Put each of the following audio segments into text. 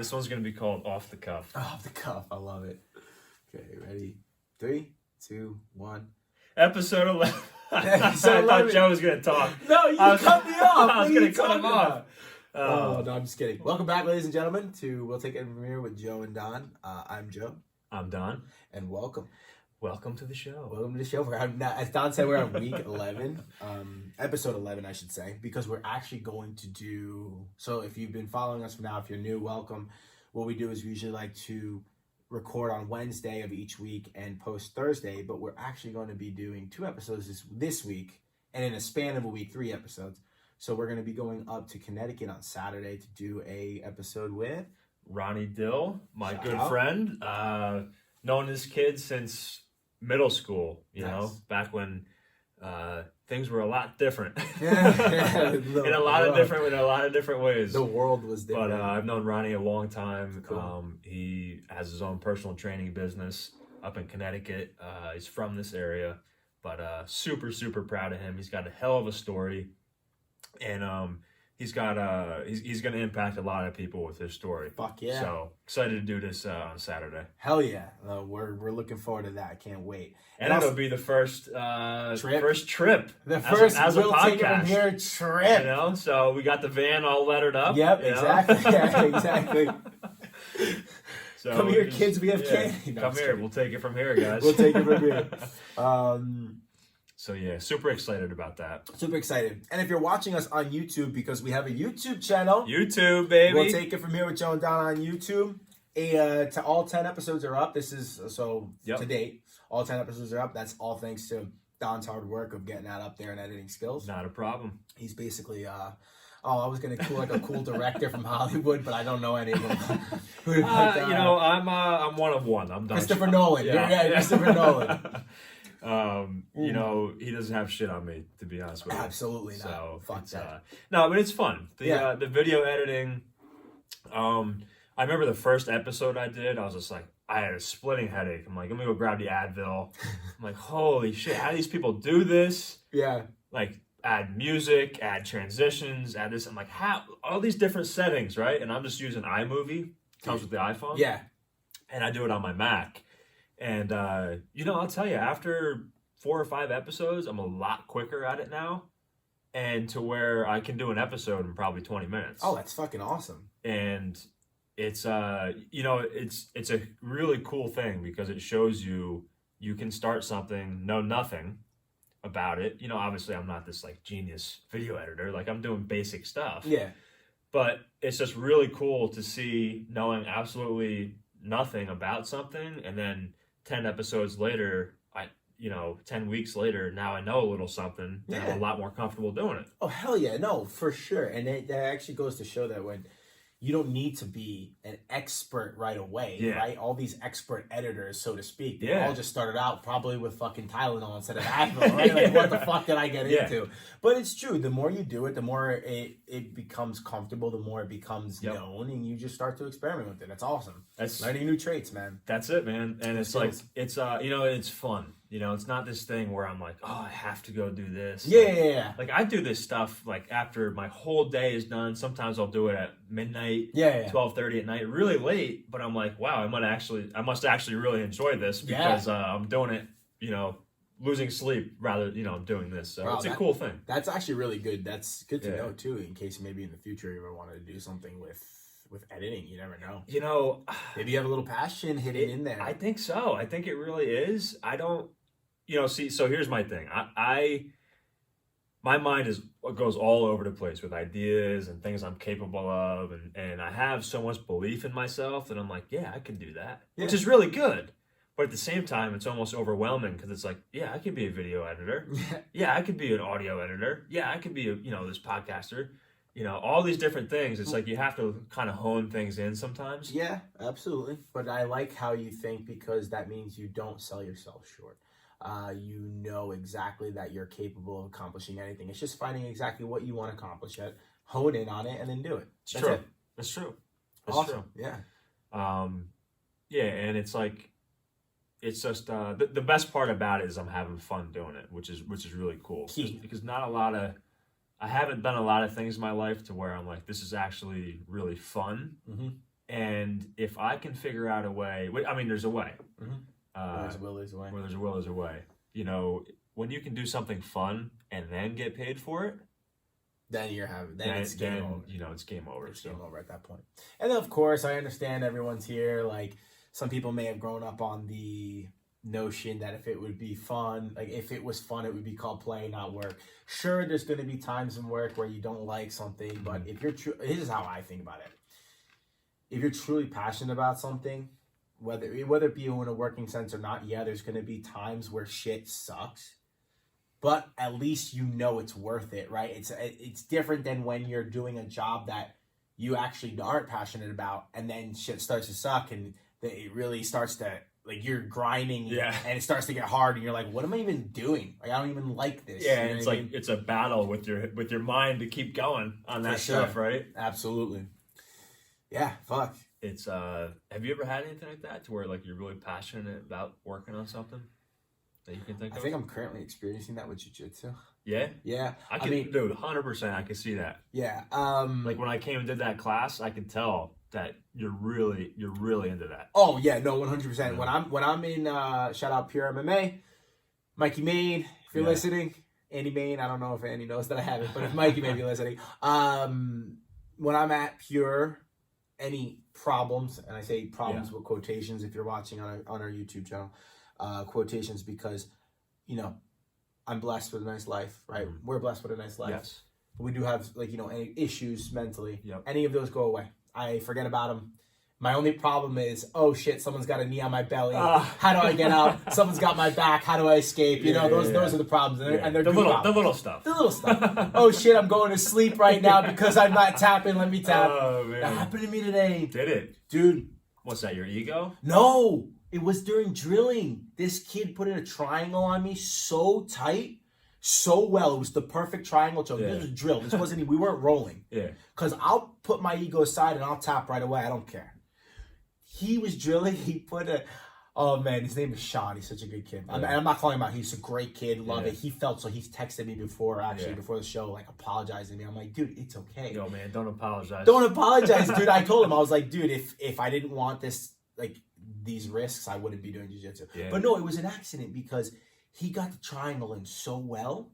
This one's going to be called Off the Cuff. Off the cuff. I love it. Okay, ready? 3, 2, 1. Episode 11. I Episode thought 11. Joe was going to talk. No, you cut me off. I was going to cut him off. Oh, no, I'm just kidding. Welcome back, ladies and gentlemen, to We'll Take It From Here with Joe and Don. I'm Joe. I'm Don. And welcome. Welcome to the show. Welcome to the show. As Don said, we're on week 11. Episode 11, I should say, because we're actually going to do... So if you've been following us for now, if you're new, welcome. What we do is we usually like to record on Wednesday of each week and post Thursday, but we're actually going to be doing 2 episodes this week, and in a span of a week, 3 episodes. So we're going to be going up to Connecticut on Saturday to do a episode with... Ronnie Dill, my Shout good out. friend. Known this kid since middle school, you Nice. know, back when things were a lot different. Yeah. in a lot of different ways. The world was different. But I've known Ronnie a long time. Cool. He has his own personal training business up in Connecticut. He's from this area, but super, super proud of him. He's got a hell of a story, and he's got he's going to impact a lot of people with his story. Fuck yeah. So excited to do this on Saturday. Hell yeah. We're looking forward to that. Can't wait. And also, it'll be the first trip. the first as a We'll Take It From podcast. Here trip. You know, so we got the van all lettered up. Yep, you know? exactly. Yeah, exactly. So Come here, just- kids. We have candy. No, Come just here. kidding. We'll take it from here, guys. We'll take it from here. So yeah, super excited about that. Super excited. And if you're watching us on YouTube, because we have a YouTube channel, YouTube, baby. We'll Take It From Here with Joe and Don on YouTube. To all 10 episodes are up. This is to date. All 10 episodes are up. That's all thanks to Don's hard work of getting that up there and editing skills. Not a problem. He's basically I was gonna call like a cool director from Hollywood, but I don't know any of them. You know, I'm one of one. I'm done. Christopher Nolan. Yeah. Christopher Nolan. You know, he doesn't have shit on me, to be honest with you. Absolutely not. So Fuck it's, that. no, but it's fun. Yeah. The video editing. I remember the first episode I did. I was just like, I had a splitting headache. I'm like, let me go grab the Advil. I'm like, holy shit, how do these people do this? Yeah. Like, add music, add transitions, add this. I'm like, how? All these different settings, right? And I'm just using iMovie. Comes with the iPhone. Yeah. And I do it on my Mac. And, you know, I'll tell you, after 4 or 5 episodes, I'm a lot quicker at it now. And to where I can do an episode in probably 20 minutes. Oh, that's fucking awesome. And it's, you know, it's a really cool thing because it shows you can start something, know nothing about it. You know, obviously I'm not this like genius video editor. Like I'm doing basic stuff. Yeah. But it's just really cool to see knowing absolutely nothing about something, and then 10 episodes later, 10 weeks later, now I know a little something, and I'm a lot more comfortable doing it. Oh, hell yeah. No, for sure. And that actually goes to show that when you don't need to be an expert right away, right? All these expert editors, so to speak, they all just started out probably with fucking Tylenol instead of Advil, right? Like, what the fuck did I get into? But it's true. The more you do it, the more it becomes comfortable, the more it becomes known, and you just start to experiment with it. That's awesome. That's learning new traits, man. That's it, man. And it's like, it's, you know, it's fun. You know, it's not this thing where I'm like, oh, I have to go do this. Yeah. Like I do this stuff like after my whole day is done. Sometimes I'll do it at midnight, 12:30 at night, really late. But I'm like, wow, I must actually really enjoy this because I'm doing it, you know, losing sleep rather, you know, I'm doing this. So it's a cool thing. That's actually really good. That's good to know too, in case maybe in the future you ever wanted to do something with editing. You never know. You know, maybe you have a little passion hidden in there. I think so. I think it really is. I don't. You know, see, so here's my thing. My mind goes all over the place with ideas and things I'm capable of, and I have so much belief in myself that I'm like, yeah, I can do that, which is really good. But at the same time, it's almost overwhelming because it's like, yeah, I could be a video editor. Yeah, I could be an audio editor. Yeah, I could be this podcaster. You know, all these different things. It's like you have to kind of hone things in sometimes. Yeah, absolutely. But I like how you think because that means you don't sell yourself short. You know exactly that you're capable of accomplishing anything. It's just finding exactly what you want to accomplish it, hone in on it, and then do it. That's true. That's true. That's awesome. True. Yeah. Yeah, and it's like, it's just the best part about it is I'm having fun doing it, which is really cool. Because I haven't done a lot of things in my life to where I'm like, this is actually really fun. Mm-hmm. And if I can figure out a way, I mean, there's a way. Where there's a will, there's a way. Where there's a will, there's a way. You know, when you can do something fun and then get paid for it, then you're having, then it's game over. You know, it's game over. It's game over at that point. And then, of course, I understand everyone's here. Like, some people may have grown up on the notion that if it would be fun, like if it was fun, it would be called play, not work. Sure, there's going to be times in work where you don't like something, but if you're this is how I think about it. If you're truly passionate about something, whether it be in a working sense or not, yeah, there's going to be times where shit sucks, but at least you know it's worth it, right? It's different than when you're doing a job that you actually aren't passionate about, and then shit starts to suck, and it really starts to, like, you're grinding, and it starts to get hard, and you're like, what am I even doing? Like, I don't even like this. Yeah, and it's like, it's a battle with your mind to keep going on that stuff, right? Absolutely. Yeah, fuck. It's have you ever had anything like that to where, like, you're really passionate about working on something that you can think of? I think I'm currently experiencing that with jiu-jitsu. Yeah? Yeah. I mean, dude, 100%, I can see that. Yeah. Like, when I came and did that class, I could tell that you're really into that. Oh yeah, no, 100%. Yeah. When I'm in shout out Pure MMA, Mikey Main, if you're listening, Andy Main, I don't know if Andy knows that I have it, but if Mikey may be listening, when I'm at Pure, any problems, and I say problems with quotations if you're watching on our YouTube channel, quotations, because, you know, I'm blessed with a nice life, right? We're blessed with a nice life. Yes. But we do have, like, you know, any issues mentally. Yep. Any of those go away. I forget about them. My only problem is, oh shit, someone's got a knee on my belly. How do I get out? Someone's got my back. How do I escape? You know, those are the problems. And they're the little stuff. The little stuff. Oh shit, I'm going to sleep right now because I'm not tapping. Let me tap. Oh, man. That happened to me today. Did it? Dude. What's that, your ego? No. It was during drilling. This kid put in a triangle on me so tight, so well. It was the perfect triangle choke. This was drill. This wasn't, we weren't rolling. Yeah. Because I'll put my ego aside and I'll tap right away. I don't care. He was drilling. He put a, oh man, his name is Sean. He's such a good kid. Yeah. I'm not calling him out. He's a great kid. Love it. He felt so. He's texted me before, before the show, like apologizing to me. I'm like, dude, it's okay. Yo, man, don't apologize. Don't apologize, dude. I told him, I was like, dude, if I didn't want this, like, these risks, I wouldn't be doing jiu-jitsu. Yeah. But no, it was an accident because he got the triangle in so well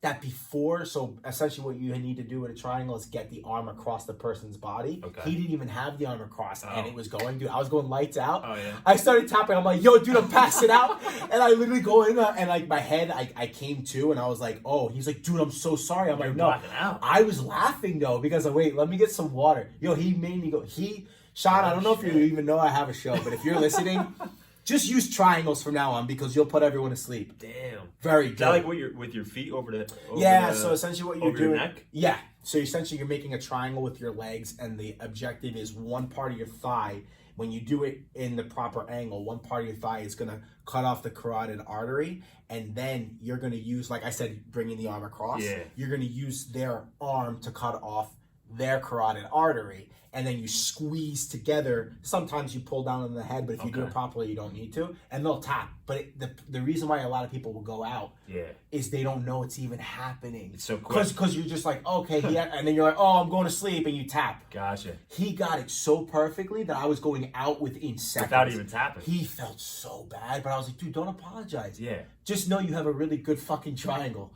that before, so essentially what you need to do with a triangle is get the arm across the person's body. Okay. He didn't even have the arm across, and it was going, dude, I was going lights out. Oh, yeah. I started tapping. I'm like, yo, dude, I'm passing out. And I literally go in, and like my head, I came to, and I was like, oh, he's like, dude, I'm so sorry. I'm like, no. Out. I was laughing, though, because I'm, wait, let me get some water. Yo, he made me go, Sean, I don't know if you even know I have a show, but if you're listening, just use triangles from now on because you'll put everyone to sleep. Damn. Very good. Is that like with your feet over the so essentially what you're doing. Your neck? Yeah. So essentially you're making a triangle with your legs, and the objective is one part of your thigh. When you do it in the proper angle, one part of your thigh is going to cut off the carotid artery, and then you're going to use, like I said, bringing the arm across. Yeah. You're going to use their arm to cut off their carotid artery, and then you squeeze together. Sometimes you pull down on the head, but if you do it properly, you don't need to, and they'll tap. But the reason why a lot of people will go out is they don't know it's even happening. It's so quick. Because you're just like, okay, and then you're like, oh, I'm going to sleep, and you tap. Gotcha. He got it so perfectly that I was going out within seconds. Without even tapping. He felt so bad, but I was like, dude, don't apologize. Yeah. Just know you have a really good fucking triangle.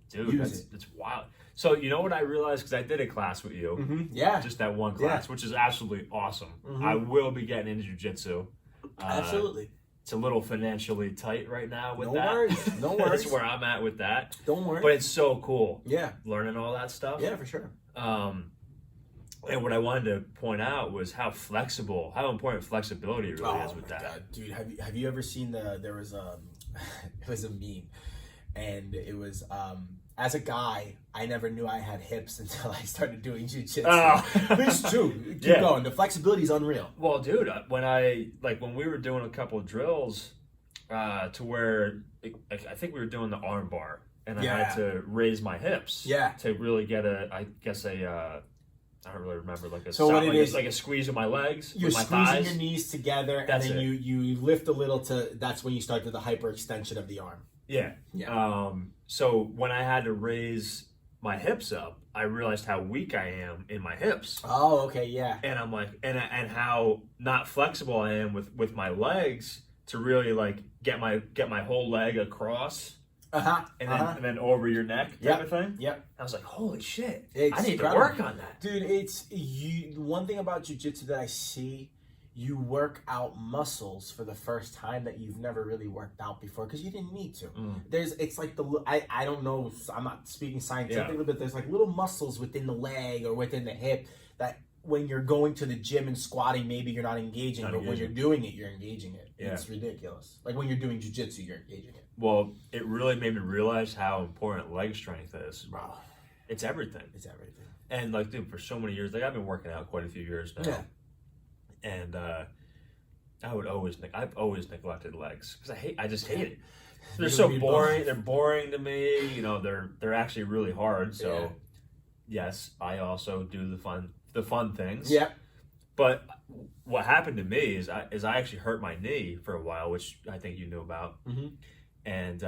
Dude, that's wild. So, you know what I realized? Because I did a class with you. Mm-hmm. Yeah. Just that one class, which is absolutely awesome. Mm-hmm. I will be getting into jiu-jitsu. Absolutely. It's a little financially tight right now with that. No worries. That's where I'm at with that. Don't worry. But it's so cool. Yeah. Learning all that stuff. Yeah, for sure. And what I wanted to point out was how important flexibility really is with that. God. Dude, have you ever seen there was a meme, and it was, as a guy, I never knew I had hips until I started doing jiu-jitsu. But it's true. Keep going. The flexibility is unreal. Well, dude, when we were doing a couple of drills, to where I think we were doing the arm bar, and I had to raise my hips to really get I don't really remember, like a squeeze of my legs. You're with my squeezing thighs. your knees together, and then you lift a little that's when you start to the hyperextension of the arm. Yeah. Yeah. So when I had to raise my hips up, I realized how weak I am in my hips. Oh, okay, yeah. And I'm like, and how not flexible I am with my legs to really like get my whole leg across and then over your neck type of thing. Yep. I was like, holy shit, It's I need incredible. to work on that. Dude, it's you. One thing about jiu-jitsu that I see, you work out muscles for the first time that you've never really worked out before because you didn't need to. It's like I don't know, I'm not speaking scientifically, but there's like little muscles within the leg or within the hip that when you're going to the gym and squatting, maybe you're not engaging, but when you're doing it, you're engaging it. Yeah. It's ridiculous. Like when you're doing jiu-jitsu, you're engaging it. Well, it really made me realize how important leg strength is. Bro. It's everything. It's everything. And like, dude, for so many years, like I've been working out quite a few years now. Yeah. And I've always neglected legs because I just hate it. They're so boring. They're boring to me. You know, they're actually really hard. So, yes, I also do the fun things. Yeah. But what happened to me is I actually hurt my knee for a while, which I think you knew about. Mm-hmm. And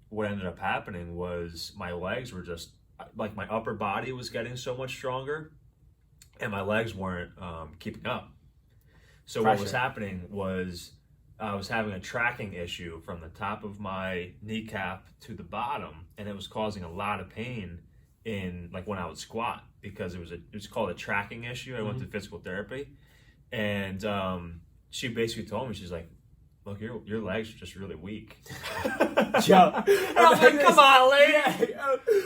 what ended up happening was my legs were just like my upper body was getting so much stronger, and my legs weren't keeping up. So what was happening was I was having a tracking issue from the top of my kneecap to the bottom, and it was causing a lot of pain in like when I would squat because it was called a tracking issue. I went to physical therapy, and she basically told me, she's like, look, your legs are just really weak. Joe. And I'm like, come on, lady.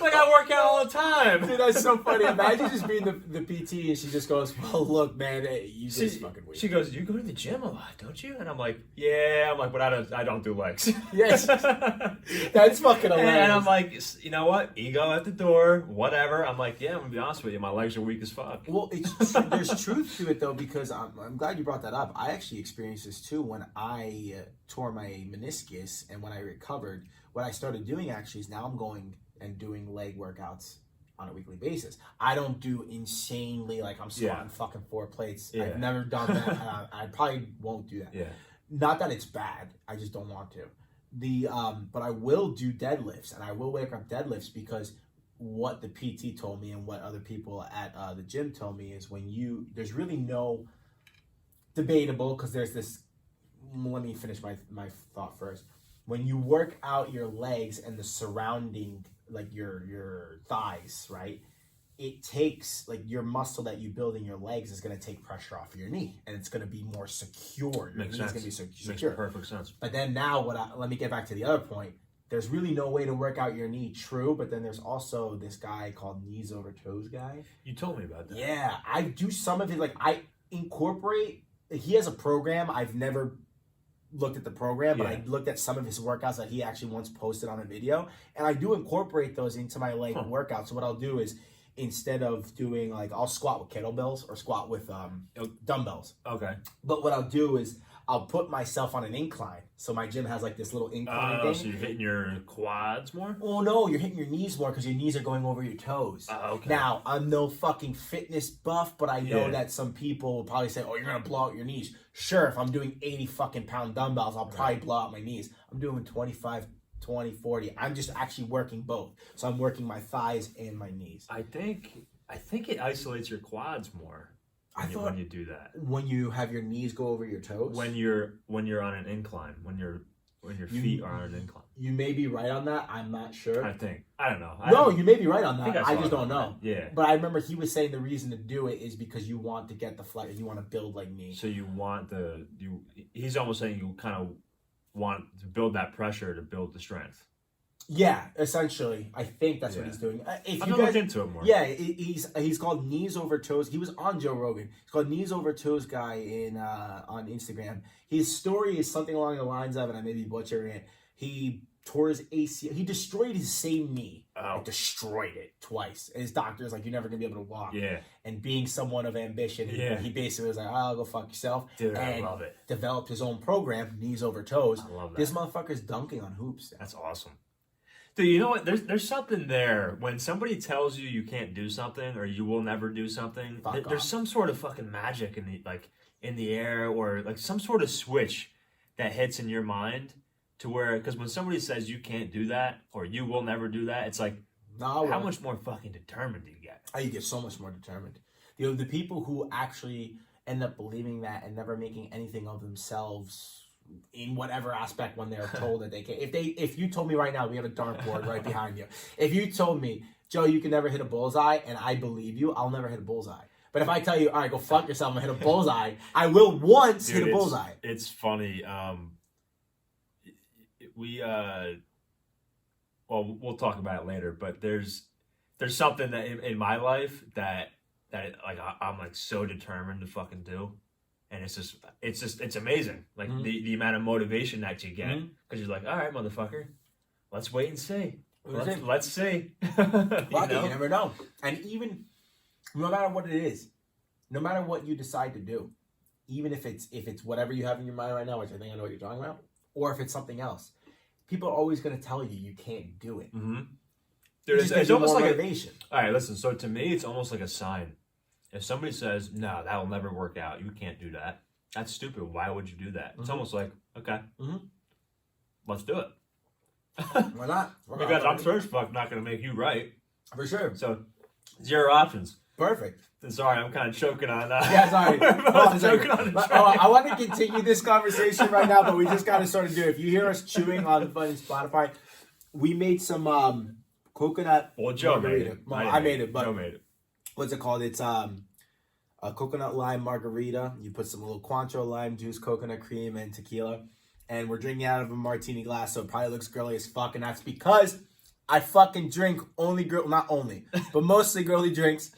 Like I work out all the time. Dude, that's so funny. Imagine just being the PT and she just goes, well, look, man, you just fucking weak. She goes, you go to the gym a lot, don't you? And I'm like, yeah. I'm like, but I don't do legs. Yes. That's fucking hilarious. And I'm like, you know what? Ego at the door, whatever. I'm like, yeah, I'm going to be honest with you. My legs are weak as fuck. Well, there's truth to it, though, because I'm glad you brought that up. I actually experienced this, too, when I tore my meniscus, and when I recovered, what I started doing actually is now I'm going and doing leg workouts on a weekly basis. I don't do insanely like I'm squatting fucking 4 plates. Yeah. I've never done that, and I probably won't do that. Yeah. Not that it's bad, I just don't want to. But I will do deadlifts, and I will wake up deadlifts because what the PT told me and what other people at the gym told me is there's really no debatable, because there's this. Let me finish my thought first. When you work out your legs and the surrounding, like your thighs, right? It takes, like, your muscle that you build in your legs is going to take pressure off of your knee, and it's going to be more secure. Your knee's going to be secure. Makes perfect sense. But then now, let me get back to the other point. There's really no way to work out your knee, true, but then there's also this guy called knees over toes guy. You told me about that. Yeah, I do some of it. Like, I incorporate, he has a program. I've never looked at the program, but I looked at some of his workouts that he actually once posted on a video, and I do incorporate those into my leg workout. So what I'll do is, instead of doing, like, I'll squat with kettlebells or squat with dumbbells. Okay. But what I'll do is I'll put myself on an incline. So my gym has like this little incline thing. So you're hitting your quads more? Oh no, you're hitting your knees more because your knees are going over your toes. Okay. Now, I'm no fucking fitness buff, but I know that some people will probably say, oh, you're going to blow out your knees. Sure, if I'm doing 80 fucking pound dumbbells, I'll probably blow out my knees. I'm doing 25, 20, 40. I'm just actually working both. So I'm working my thighs and my knees. I think it isolates your quads more. When you do that, when you have your knees go over your toes, when you're on an incline, when your feet are on an incline, you may be right on that. I'm not sure. I don't know. No, you may be right on that. I just don't know. Yeah, but I remember he was saying the reason to do it is because you want to get the flex, you want to build like me. So you want he's almost saying you kind of want to build that pressure to build the strength. Yeah, essentially, I think that's what he's doing. If I'm you gonna look into it more. Yeah, he's called Knees Over Toes. He was on Joe Rogan. He's called Knees Over Toes guy on Instagram. His story is something along the lines of, and I may be butchering it, he tore his ACL. He destroyed his same knee. Oh. Destroyed it twice. And his doctor's like, you're never gonna be able to walk. Yeah. And being someone of ambition, he basically was like, oh, go fuck yourself. Dude, and I love it. Developed his own program, Knees Over Toes. I love that. This motherfucker's dunking on hoops. That's awesome. Dude, you know what? There's something there. When somebody tells you can't do something or you will never do something, there's some sort of fucking magic in the air, or like some sort of switch that hits in your mind to where, because when somebody says you can't do that or you will never do that, it's like, No, how much more fucking determined do you get? Oh, you get so much more determined. You know, the people who actually end up believing that and never making anything of themselves in whatever aspect when they're told that they can. If you told me right now, we have a dartboard right behind you. If you told me, Joe, you can never hit a bullseye, and I believe you, I'll never hit a bullseye. But if I tell you, all right, go fuck yourself and hit a bullseye, I will once hit a bullseye. It's funny. Well, we'll talk about it later. But there's something that in my life that like I'm like so determined to fucking do, and it's amazing. Like the amount of motivation that you get because you're like, all right, motherfucker, let's wait and see. Let's see. You never know. And even no matter what it is, no matter what you decide to do, even if it's whatever you have in your mind right now, which I think I know what you're talking about, or if it's something else, people are always going to tell you can't do it. Mm-hmm. Dude, it's almost like motivation. All right, listen. So to me, it's almost like a sign. If somebody says, "No, that will never work out. You can't do that. That's stupid. Why would you do that?" Mm-hmm. It's almost like, okay, let's do it. Why not? Because I'm sure as fuck not going to make you right. For sure. So, 0 options. Perfect. Sorry, I'm kind of choking on that. Yeah, sorry. I want to continue this conversation right now, but we just got to sort of do it. If you hear us chewing on the fucking Spotify, we made some coconut margarita. I made it, but Joe made it. What's it called? It's a coconut lime margarita. You put some little Cointreau lime juice, coconut cream, and tequila. And we're drinking out of a martini glass, so it probably looks girly as fuck. And that's because I fucking drink not only, but mostly girly drinks.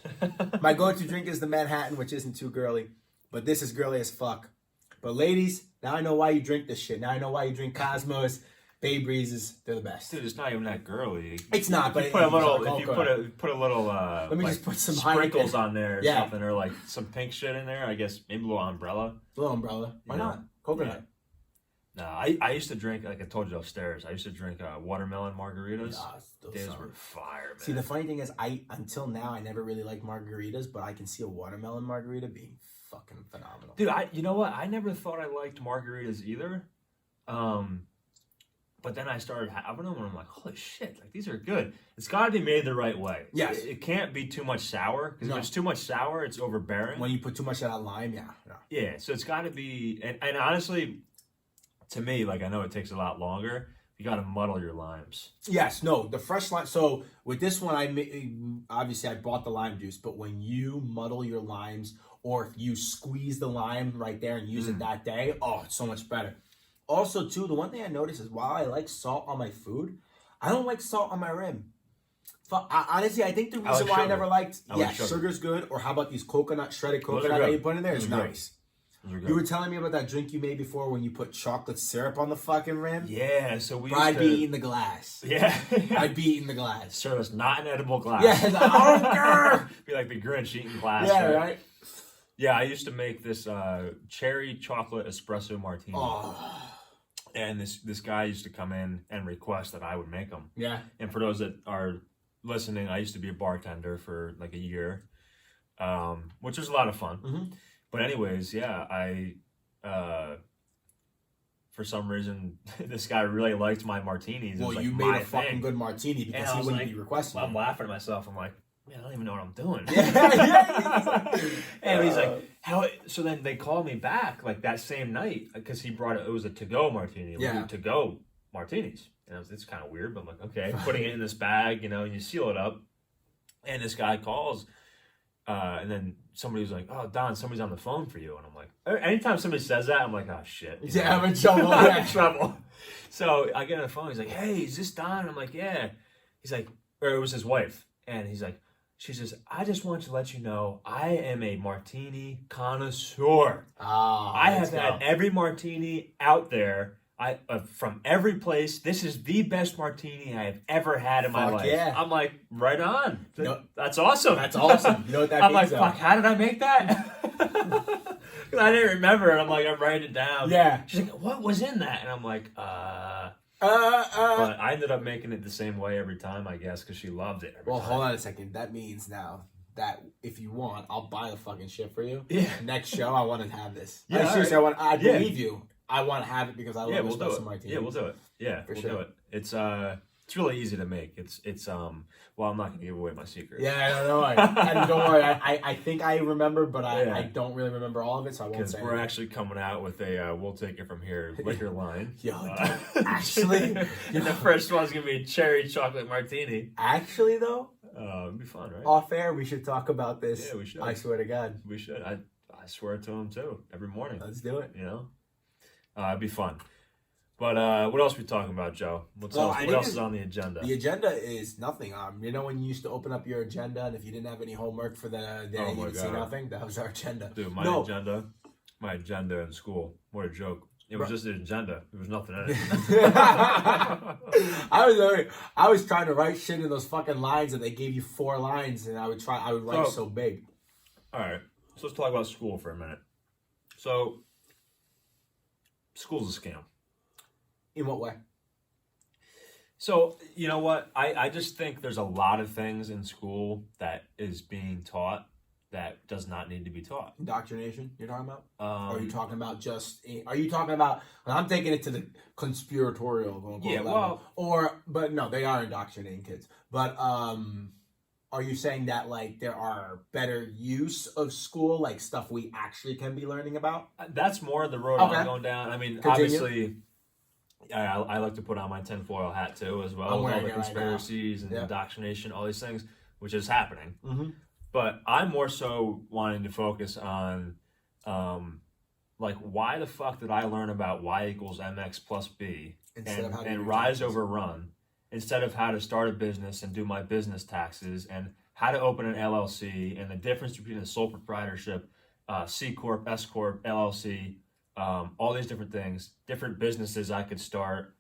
My go-to drink is the Manhattan, which isn't too girly. But this is girly as fuck. But ladies, now I know why you drink this shit. Now I know why you drink Cosmos, Bay Breezes. They're the best. Dude, it's not even that girly. It's not, but if you put a little let me just put some sprinkles on there or yeah. something, or like some pink shit in there, I guess maybe a little umbrella. A little umbrella. Why not? Coconut. Yeah. No, I used to drink, like I told you upstairs, I used to drink watermelon margaritas. Those were fire, man. See, the funny thing is, until now, I never really liked margaritas, but I can see a watermelon margarita being fucking phenomenal. Dude, you know what? I never thought I liked margaritas either. But then I started having them, and I'm like, holy shit, like these are good. It's got to be made the right way. Yes. It can't be too much sour, because if it's too much sour, it's overbearing. When you put too much of that lime, Yeah, so it's got to be, and honestly, to me, like I know it takes a lot longer. You got to muddle your limes. Yes, no, the fresh lime. So with this one, obviously I bought the lime juice, but when you muddle your limes, or if you squeeze the lime right there and use it that day, oh, it's so much better. Also, too, the one thing I noticed is while I like salt on my food, I don't like salt on my rim. Honestly, I think the reason why I never liked, sugar's good, or how about these shredded coconut that you put in there? It's nice. You were telling me about that drink you made before when you put chocolate syrup on the fucking rim? Yeah, so I'd be eating the glass. Yeah. I'd be eating the glass. Sir, it's not an edible glass. Yeah, be like the Grinch eating glass. Yeah, right? Yeah, I used to make this cherry chocolate espresso martini. Oh. And this guy used to come in and request that I would make them. Yeah. And for those that are listening, I used to be a bartender for like a year, which was a lot of fun. Mm-hmm. But anyways, yeah, I for some reason this guy really liked my martinis. Well, you made a fucking good martini because he wouldn't be requesting. I'm laughing at myself. I'm like, man, I don't even know what I'm doing. And he's like, how? So then they called me back like that same night because he brought it. It was a to-go martini. Yeah. To-go martinis. And it's kind of weird, but I'm like, okay, putting it in this bag, and you seal it up. And this guy calls, and then somebody was like, oh, Don, somebody's on the phone for you. And I'm like, anytime somebody says that, I'm like, oh, shit. I'm in trouble. I'm in trouble. So I get on the phone. He's like, hey, is this Don? I'm like, yeah. He's like, or it was his wife. And he's like, she says, I just want to let you know I am a martini connoisseur. I have had every martini out there. From every place. This is the best martini I have ever had in my life. Yeah. I'm like, right on. That's awesome. That's awesome. You know what that I'm means? like, fuck, how did I make that? Because I didn't remember it. I'm like, I'm writing it down. Yeah. She's like, what was in that? And I'm like, But I ended up making it the same way every time, I guess, because she loved it. Well, hold on a second. That means now that if you want, I'll buy the fucking shit for you. Yeah. Next show, I want to have this. Yeah, seriously, I believe you. I want to have it because I love espresso martini. Yeah, we'll do it. Yeah, we'll do it. It's It's really easy to make. It's well, I'm not gonna give away my secret. Yeah, I don't know. And don't worry, I think I remember, but I don't really remember all of it, so I won't Because say we're anything. actually coming out with a we'll take it from here liquor line. Yo, actually, and the first one's gonna be cherry chocolate martini. Actually, though, It'd be fun, right? off air, we should talk about this. Yeah, we should. I swear to God, we should. I swear it to him too every morning. Let's do it. You know, it'd be fun. But what else are we talking about, Joe? What else is on the agenda? The agenda is nothing. You know when you used to open up your agenda and if you didn't have any homework for the day, you would see nothing? That was our agenda. Dude, my agenda in school, what a joke. It was just an agenda. There was nothing in it. I was trying to write shit in those fucking lines and they gave you 4 lines and I would write so big. All right. So let's talk about school for a minute. So school's a scam. In what way? So, you know what? I just think there's a lot of things in school that is being taught that does not need to be taught. Indoctrination, you're talking about? Or are you talking about well, I'm taking it to the conspiratorial level. But no, they are indoctrinating kids. But are you saying that like there are better use of school, like stuff we actually can be learning about? That's more the road I'm going down. I mean, obviously... I like to put on my tinfoil hat too, as well as all the conspiracies and indoctrination, all these things, which is happening. Mm-hmm. But I'm more so wanting to focus on, like, why the fuck did I learn about y equals mx plus b and rise over run instead of how to start a business and do my business taxes and how to open an LLC and the difference between a sole proprietorship, C corp, S corp, LLC. All these different things, different businesses I could start,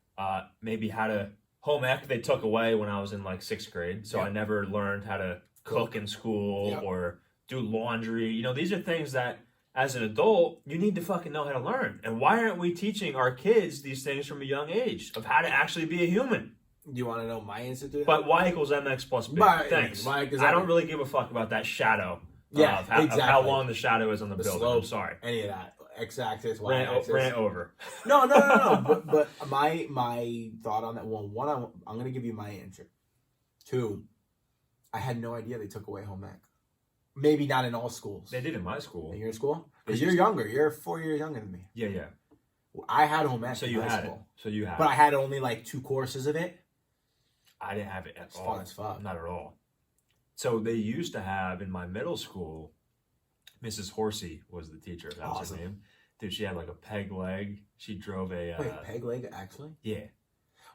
maybe how to home ec they took away when I was in like 6th grade. So I never learned how to cook in school or do laundry. You know, these are things that as an adult, you need to fucking know how to learn. And why aren't we teaching our kids these things from a young age of how to actually be a human? Do you want to know my answer to that? But y equals mx plus b. Thanks. I don't really give a fuck about that shadow. Of how long the shadow is on the building. Slope, I'm sorry. Any of that. X-axis, Y-axis. Rant over. No. But my thought on that, well, one, I'm going to give you my answer. 2, I had no idea they took away home ec. Maybe not in all schools. They did in my school. In your school? Because you're younger. You're 4 years younger than me. Yeah. I had home ec So you had it. But I had only like 2 courses of it. I didn't have it at all. Fun as fuck. Not at all. So they used to have in my middle school, Mrs. Horsey was the teacher. That was her name. Dude, she had like a peg leg. She drove a... Wait, peg leg, actually? Yeah.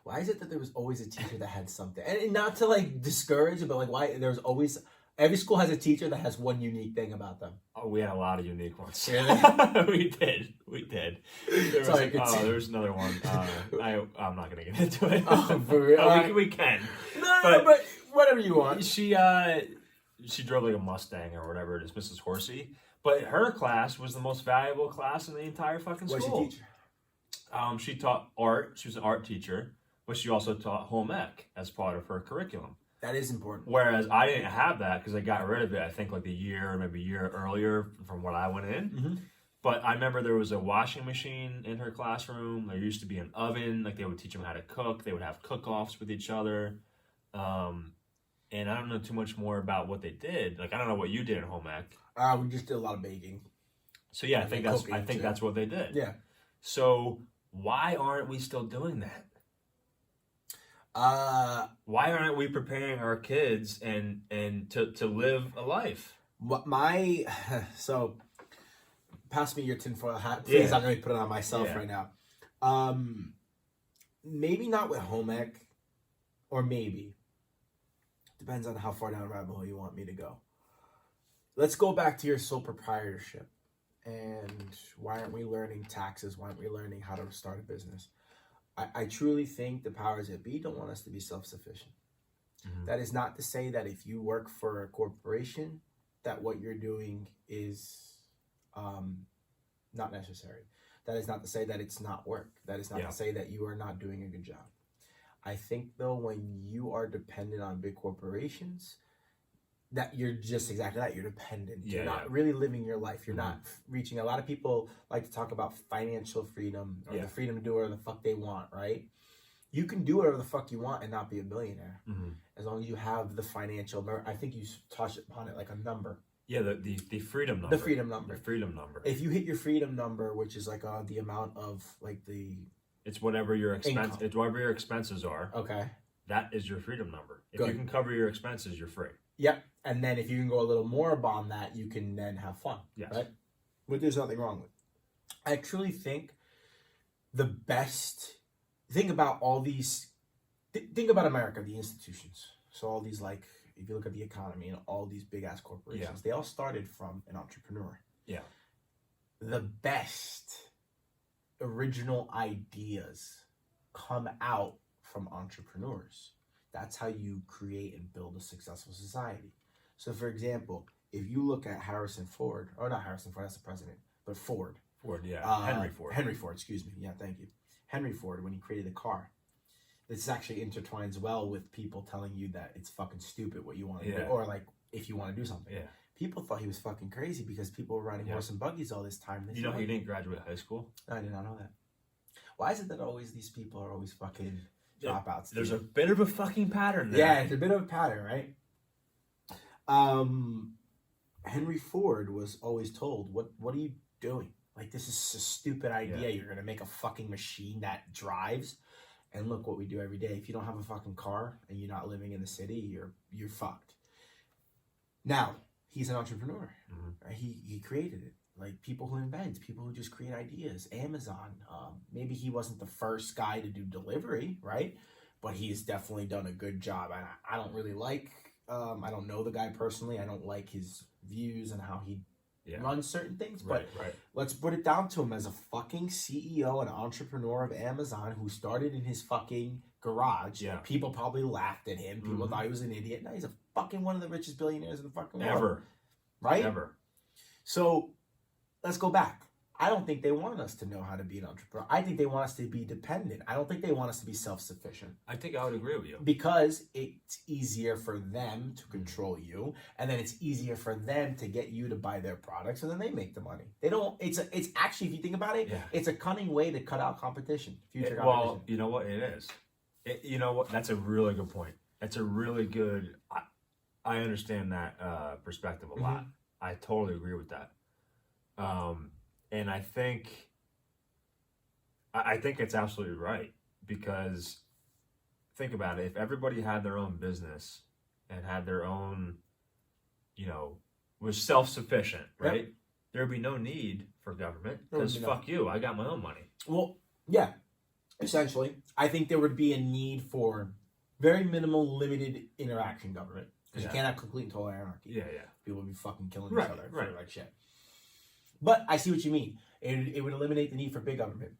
Why is it that there was always a teacher that had something? And not to like discourage it, but like why there's always... Every school has a teacher that has one unique thing about them. Oh, we had a lot of unique ones. Really? We did. There was another one. I'm not going to get into it. Oh, for real? We can. No, but whatever you want. She drove like a Mustang or whatever it is, Mrs. Horsey. But her class was the most valuable class in the entire fucking school. What did she teach? She taught art. She was an art teacher, but she also taught home ec as part of her curriculum. That is important. Whereas I didn't have that because I got rid of it, I think like maybe a year earlier from when I went in. Mm-hmm. But I remember there was a washing machine in her classroom. There used to be an oven. Like they would teach them how to cook. They would have cook-offs with each other. And I don't know too much more about what they did. Like I don't know what you did at home ec. We just did a lot of baking. So yeah, I think that's what they did. Yeah. So why aren't we still doing that? Why aren't we preparing our kids and to live a life? So pass me your tinfoil hat, please. Yeah. I'm going to put it on myself right now. Maybe not with home ec, or maybe. Depends on how far down the rabbit hole you want me to go. Let's go back to your sole proprietorship. And why aren't we learning taxes? Why aren't we learning how to start a business? I truly think the powers that be don't want us to be self-sufficient. Mm-hmm. That is not to say that if you work for a corporation, that what you're doing is not necessary. That is not to say that it's not work. That is not to say that you are not doing a good job. I think, though, when you are dependent on big corporations, that you're just exactly that. You're dependent. You're not really living your life. You're not reaching. A lot of people like to talk about financial freedom or the freedom to do whatever the fuck they want, right? You can do whatever the fuck you want and not be a billionaire. Mm-hmm. As long as you have the financial, I think you touched upon it like a number. Yeah, the freedom number. The freedom number. The freedom number. If you hit your freedom number, which is like the amount of like the... It's whatever your it's whatever your expenses are. Okay. That is your freedom number. If Good. you can cover your expenses, you're free. Yep. And then if you can go a little more beyond that, you can then have fun. Yes. Right? Which there's nothing wrong with. I truly think the best... Think about all these... Think about America, the institutions. So all these, like, if you look at the economy and all these big-ass corporations, they all started from an entrepreneur. Yeah. The best original ideas come out from entrepreneurs. That's how you create and build a successful society. So, for example, if you look at Harrison Ford, or not Harrison Ford, that's the president, but Ford. Ford, yeah. Henry Ford. Henry Ford, excuse me. Yeah, thank you. Henry Ford, when he created the car. This actually intertwines well with people telling you that it's fucking stupid what you want to do, or like if you want to do something. Yeah. People thought he was fucking crazy because people were riding horse and buggies all this time. You know he didn't graduate high school? I did not know that. Why is it that always these people are always fucking dropouts? There's a bit of a fucking pattern there. Yeah, it's a bit of a pattern, right? Henry Ford was always told, what are you doing? Like, this is a stupid idea. Yeah. You're going to make a fucking machine that drives. And look what we do every day. If you don't have a fucking car and you're not living in the city, you're fucked. Now, he's an entrepreneur. Mm-hmm. Right? He created it. Like, people who invent, people who just create ideas. Amazon. Maybe he wasn't the first guy to do delivery, right? But he's definitely done a good job. And I don't really like, I don't know the guy personally. I don't like his views and how he runs certain things. But let's put it down to him as a fucking CEO and entrepreneur of Amazon who started in his fucking garage. Yeah. People probably laughed at him. People thought he was an idiot. Now he's a fucking one of the richest billionaires in the fucking world. Ever. Right? Ever. So let's go back. I don't think they want us to know how to be an entrepreneur. I think they want us to be dependent. I don't think they want us to be self-sufficient. I think I would agree with you. Because it's easier for them to control you, and then it's easier for them to get you to buy their products, and then they make the money. They don't. It's actually, if you think about it, it's a cunning way to cut out competition, future competition. Well, you know what it is. You know what? That's a really good point. That's a really good. I understand that perspective a lot. I totally agree with that. And I think it's absolutely right, because think about it. If everybody had their own business and had their own, was self-sufficient, right? Yep. There'd be no need for government, because fuck you, I got my own money. Well, yeah, essentially. I think there would be a need for very minimal, limited interaction government, because you can't have complete and total anarchy. Yeah. People would be fucking killing each other for like shit. But I see what you mean. It would eliminate the need for big government.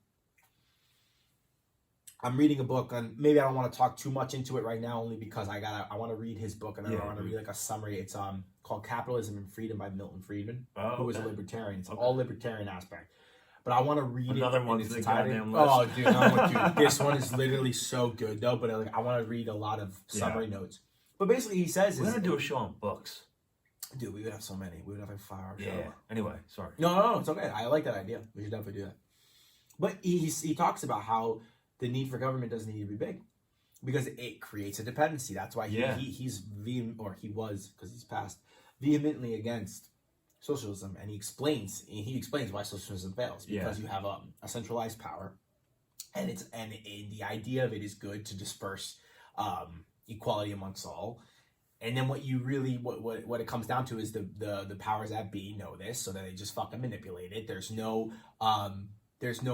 I'm reading a book on, maybe I don't want to talk too much into it right now, only because I want to read his book, and I want to read like a summary. It's called Capitalism and Freedom by Milton Friedman, who was a libertarian. It's all libertarian aspect. But I want to read another one in to its the entirety. goddamn list. Oh, dude, no, this one is literally so good though. But I want to read a lot of summary notes. But basically, he says we're gonna do a show on books. Dude, we would have so many. We would have like 5 hours. Yeah. Anyway, sorry. No, it's okay. I like that idea. We should definitely do that. But he talks about how the need for government doesn't need to be big, because it creates a dependency. That's why he's was, because he's passed, vehemently against socialism, and he explains why socialism fails, because you have a centralized power, and the idea of it is good to disperse equality amongst all. And then what it comes down to is the powers that be know this, so that they just fucking manipulate it. There's no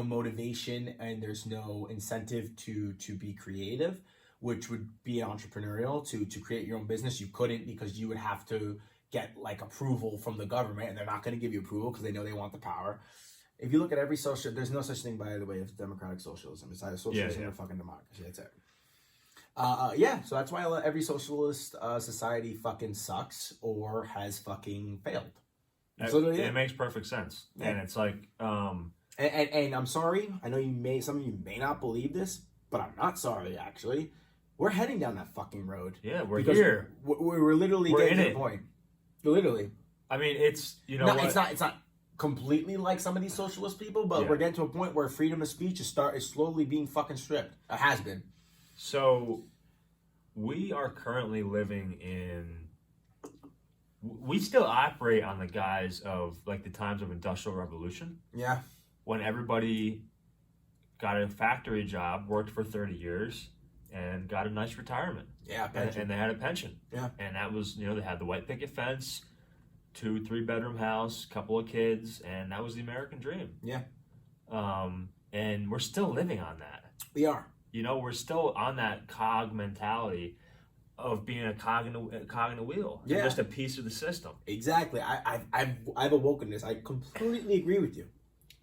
motivation and there's no incentive to be creative, which would be entrepreneurial. To create your own business, you couldn't, because you would have to get like approval from the government, and they're not going to give you approval because they know they want the power. If you look at every social, there's no such thing, by the way, as democratic socialism. It's either socialism or fucking democracy. That's it. So that's why every socialist society fucking sucks or has fucking failed. It makes perfect sense, and it's like, and I'm sorry. I know some of you may not believe this, but I'm not sorry. Actually, we're heading down that fucking road. Yeah, we're here. We're literally getting to the point. Literally. I mean, it's It's not completely like some of these socialist people, but we're getting to a point where freedom of speech is slowly being fucking stripped. It has been. So we are currently living in. We still operate on the guise of like the times of Industrial Revolution. Yeah. When everybody got a factory job, worked for 30 years, and got a nice retirement. Yeah, and they had a pension. Yeah. And that was, they had the white picket fence, 2-3 bedroom house, couple of kids, and that was the American dream. Yeah. And we're still living on that. We are. We're still on that cog mentality of being a cog in the wheel. Yeah. You're just a piece of the system. Exactly. I've awoken this. I completely agree with you.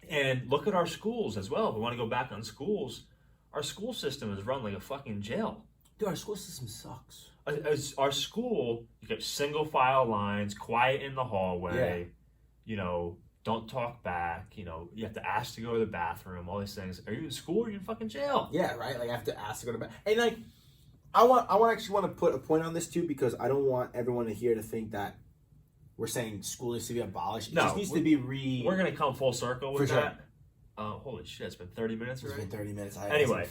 And look at our schools as well. If we want to go back on schools, our school system is run like a fucking jail. Dude, our school system sucks. Our school, you get single file lines, quiet in the hallway, don't talk back, you have to ask to go to the bathroom, all these things. Are you in school or are you in fucking jail? Yeah, right? Like I have to ask to go to bed. And like I want to put a point on this too, because I don't want everyone here to think that we're saying school needs to be abolished. It just needs to be We're gonna come full circle with sure. that. Holy shit, it's been 30 minutes already? It's been 30 minutes. Anyway. It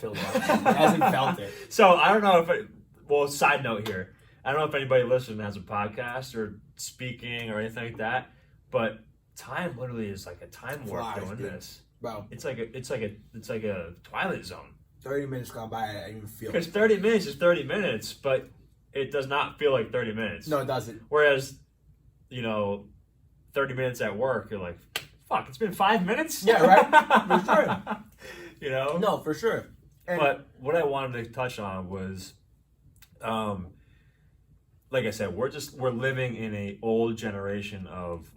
hasn't felt it. So I don't know side note here. I don't know if anybody listening has a podcast or speaking or anything like that, but time literally is like a time warp doing this. Bro. It's like a Twilight Zone. 30 minutes gone by, I didn't even feel it. Because 30 minutes is 30 minutes, but it does not feel like 30 minutes. No, it doesn't. Whereas, 30 minutes at work, you're like, fuck, it's been 5 minutes? Yeah, right? For sure. No, for sure. But what I wanted to touch on was, like I said, we're living in a old generation of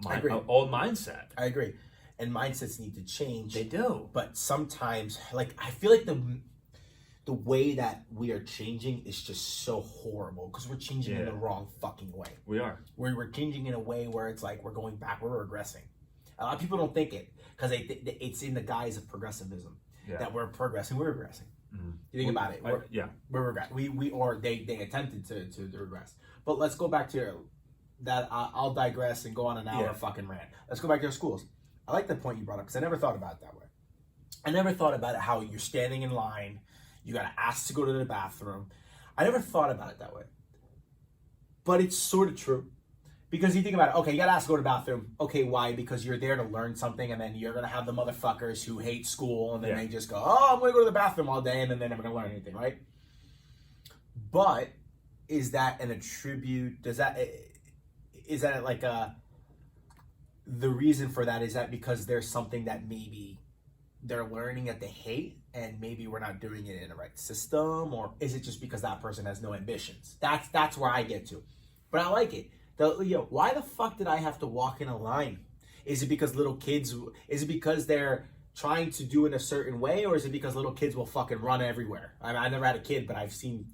old mindset. I agree. And mindsets need to change. They do. But sometimes, like, I feel like the way that we are changing is just so horrible because we're changing in the wrong fucking way. We are. We're changing in a way where it's like we're going back, we're regressing. A lot of people don't think it because it's in the guise of progressivism that we're progressing, we're regressing. Mm-hmm. You think about it. We're regress. They attempted to regress. But let's go back to that. I'll digress and go on an hour fucking rant. Let's go back to our schools. I like the point you brought up because I never thought about it that way. I never thought about it how you're standing in line, you got to ask to go to the bathroom. I never thought about it that way. But it's sort of true. Because you think about it, okay, you got to ask to go to the bathroom. Okay, why? Because you're there to learn something, and then you're going to have the motherfuckers who hate school, and then they just go, oh, I'm going to go to the bathroom all day, and then they're never going to learn anything, right? But is that an attribute? Is that like the reason for that? Is that because there's something that maybe they're learning that they hate and maybe we're not doing it in the right system? Or is it just because that person has no ambitions? That's where I get to. But I like it. Why the fuck did I have to walk in a line? Is it because is it because they're trying to do it a certain way, or is it because little kids will fucking run everywhere? I never had a kid, but I've seen.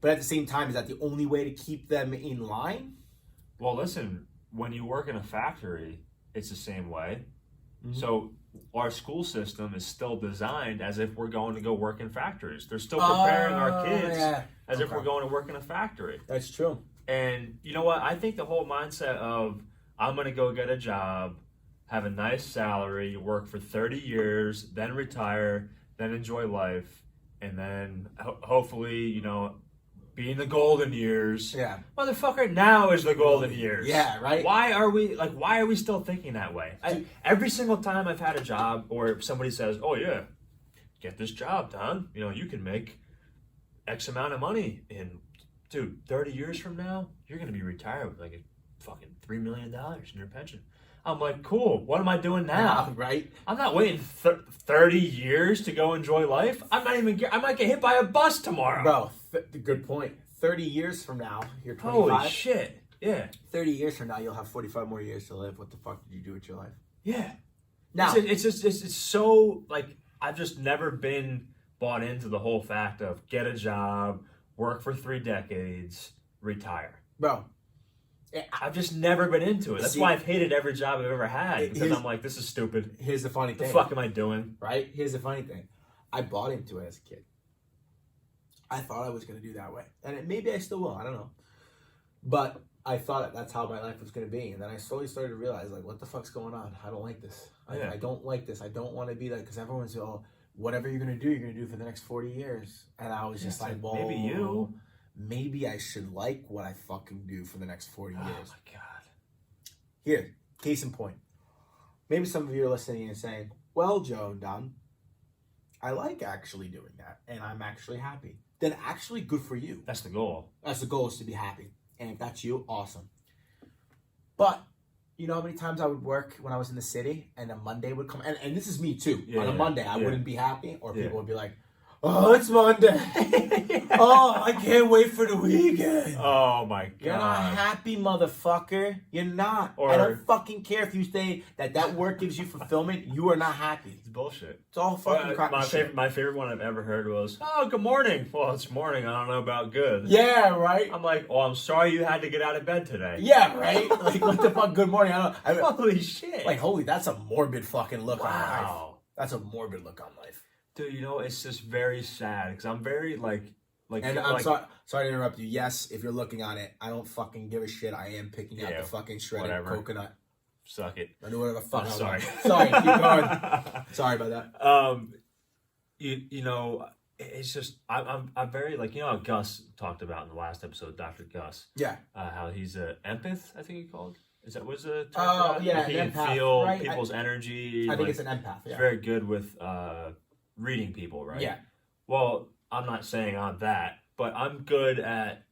But at the same time, is that the only way to keep them in line? Well, listen, when you work in a factory, it's the same way. Mm-hmm. So our school system is still designed as if we're going to go work in factories. They're still preparing our kids as if we're going to work in a factory. That's true. And you know what? I think the whole mindset of I'm going to go get a job, have a nice salary, work for 30 years, then retire, then enjoy life, and then hopefully, be in the golden years. Yeah. Motherfucker, now is the golden years. Yeah, right? Why are we still thinking that way? Every single time I've had a job or somebody says, oh yeah, get this job done, you can make X amount of money in, dude, 30 years from now, you're going to be retired with like a fucking $3 million in your pension. I'm like, cool, what am I doing now? Right? I'm not waiting 30 years to go enjoy life. I might get hit by a bus tomorrow. Bro, good point. 30 years from now, you're 25. Holy shit, yeah. 30 years from now, you'll have 45 more years to live. What the fuck did you do with your life? Yeah. Now, it's so, like, I've just never been bought into the whole fact of get a job, work for 3 decades, retire. Bro. I've just never been into it. That's why I've hated every job I've ever had. Because I'm like, this is stupid. Here's the funny thing. What the fuck am I doing? Right? Here's the funny thing. I bought into it as a kid. I thought I was going to do that way. And maybe I still will. I don't know. But I thought that's how my life was going to be. And then I slowly started to realize, like, what the fuck's going on? I don't like this. I don't like this. I don't want to be like, because everyone's, whatever you're going to do, you're going to do for the next 40 years. And I was just like, well, maybe I should like what I fucking do for the next 40 years. Oh my God. Here, case in point. Maybe some of you are listening and saying, well, Joe and Don, I like actually doing that, and I'm actually happy. Then actually, good for you. That's the goal. That's the goal, is to be happy. And if that's you, awesome. But you know how many times I would work when I was in the city, and a Monday would come, and this is me too. Yeah, on a Monday, I yeah. wouldn't be happy, or people would be like, oh, it's Monday. Oh, I can't wait for the weekend. Oh my God. You're not happy, motherfucker. You're not. Or, I don't fucking care if you say that work gives you fulfillment. You are not happy. It's bullshit. It's all fucking crap. My favorite one I've ever heard was, oh, good morning. Well, it's morning. I don't know about good. Yeah, right? I'm like, oh, I'm sorry you had to get out of bed today. Yeah, right? Like, what the fuck? Good morning. Holy shit. Like, holy, that's a morbid fucking look on life. Wow. That's a morbid look on life. Dude, you know, it's just very sad because I'm very like. And I'm sorry to interrupt you. Yes, if you're looking on it, I don't fucking give a shit. I am picking out the fucking shredded coconut. Suck it. I do whatever the fuck. I'm sorry. Sorry, keep going. Sorry about that. You know, it's just I'm very like, you know how Gus talked about in the last episode, Dr. Gus. Yeah. How he's a empath, I think he called. Is that was a term? Oh, yeah, like he can empath, feel right? people's energy. I think it's an empath. Yeah. He's very good with reading people, right? Yeah. Well, I'm not saying I'm that, but I'm good at,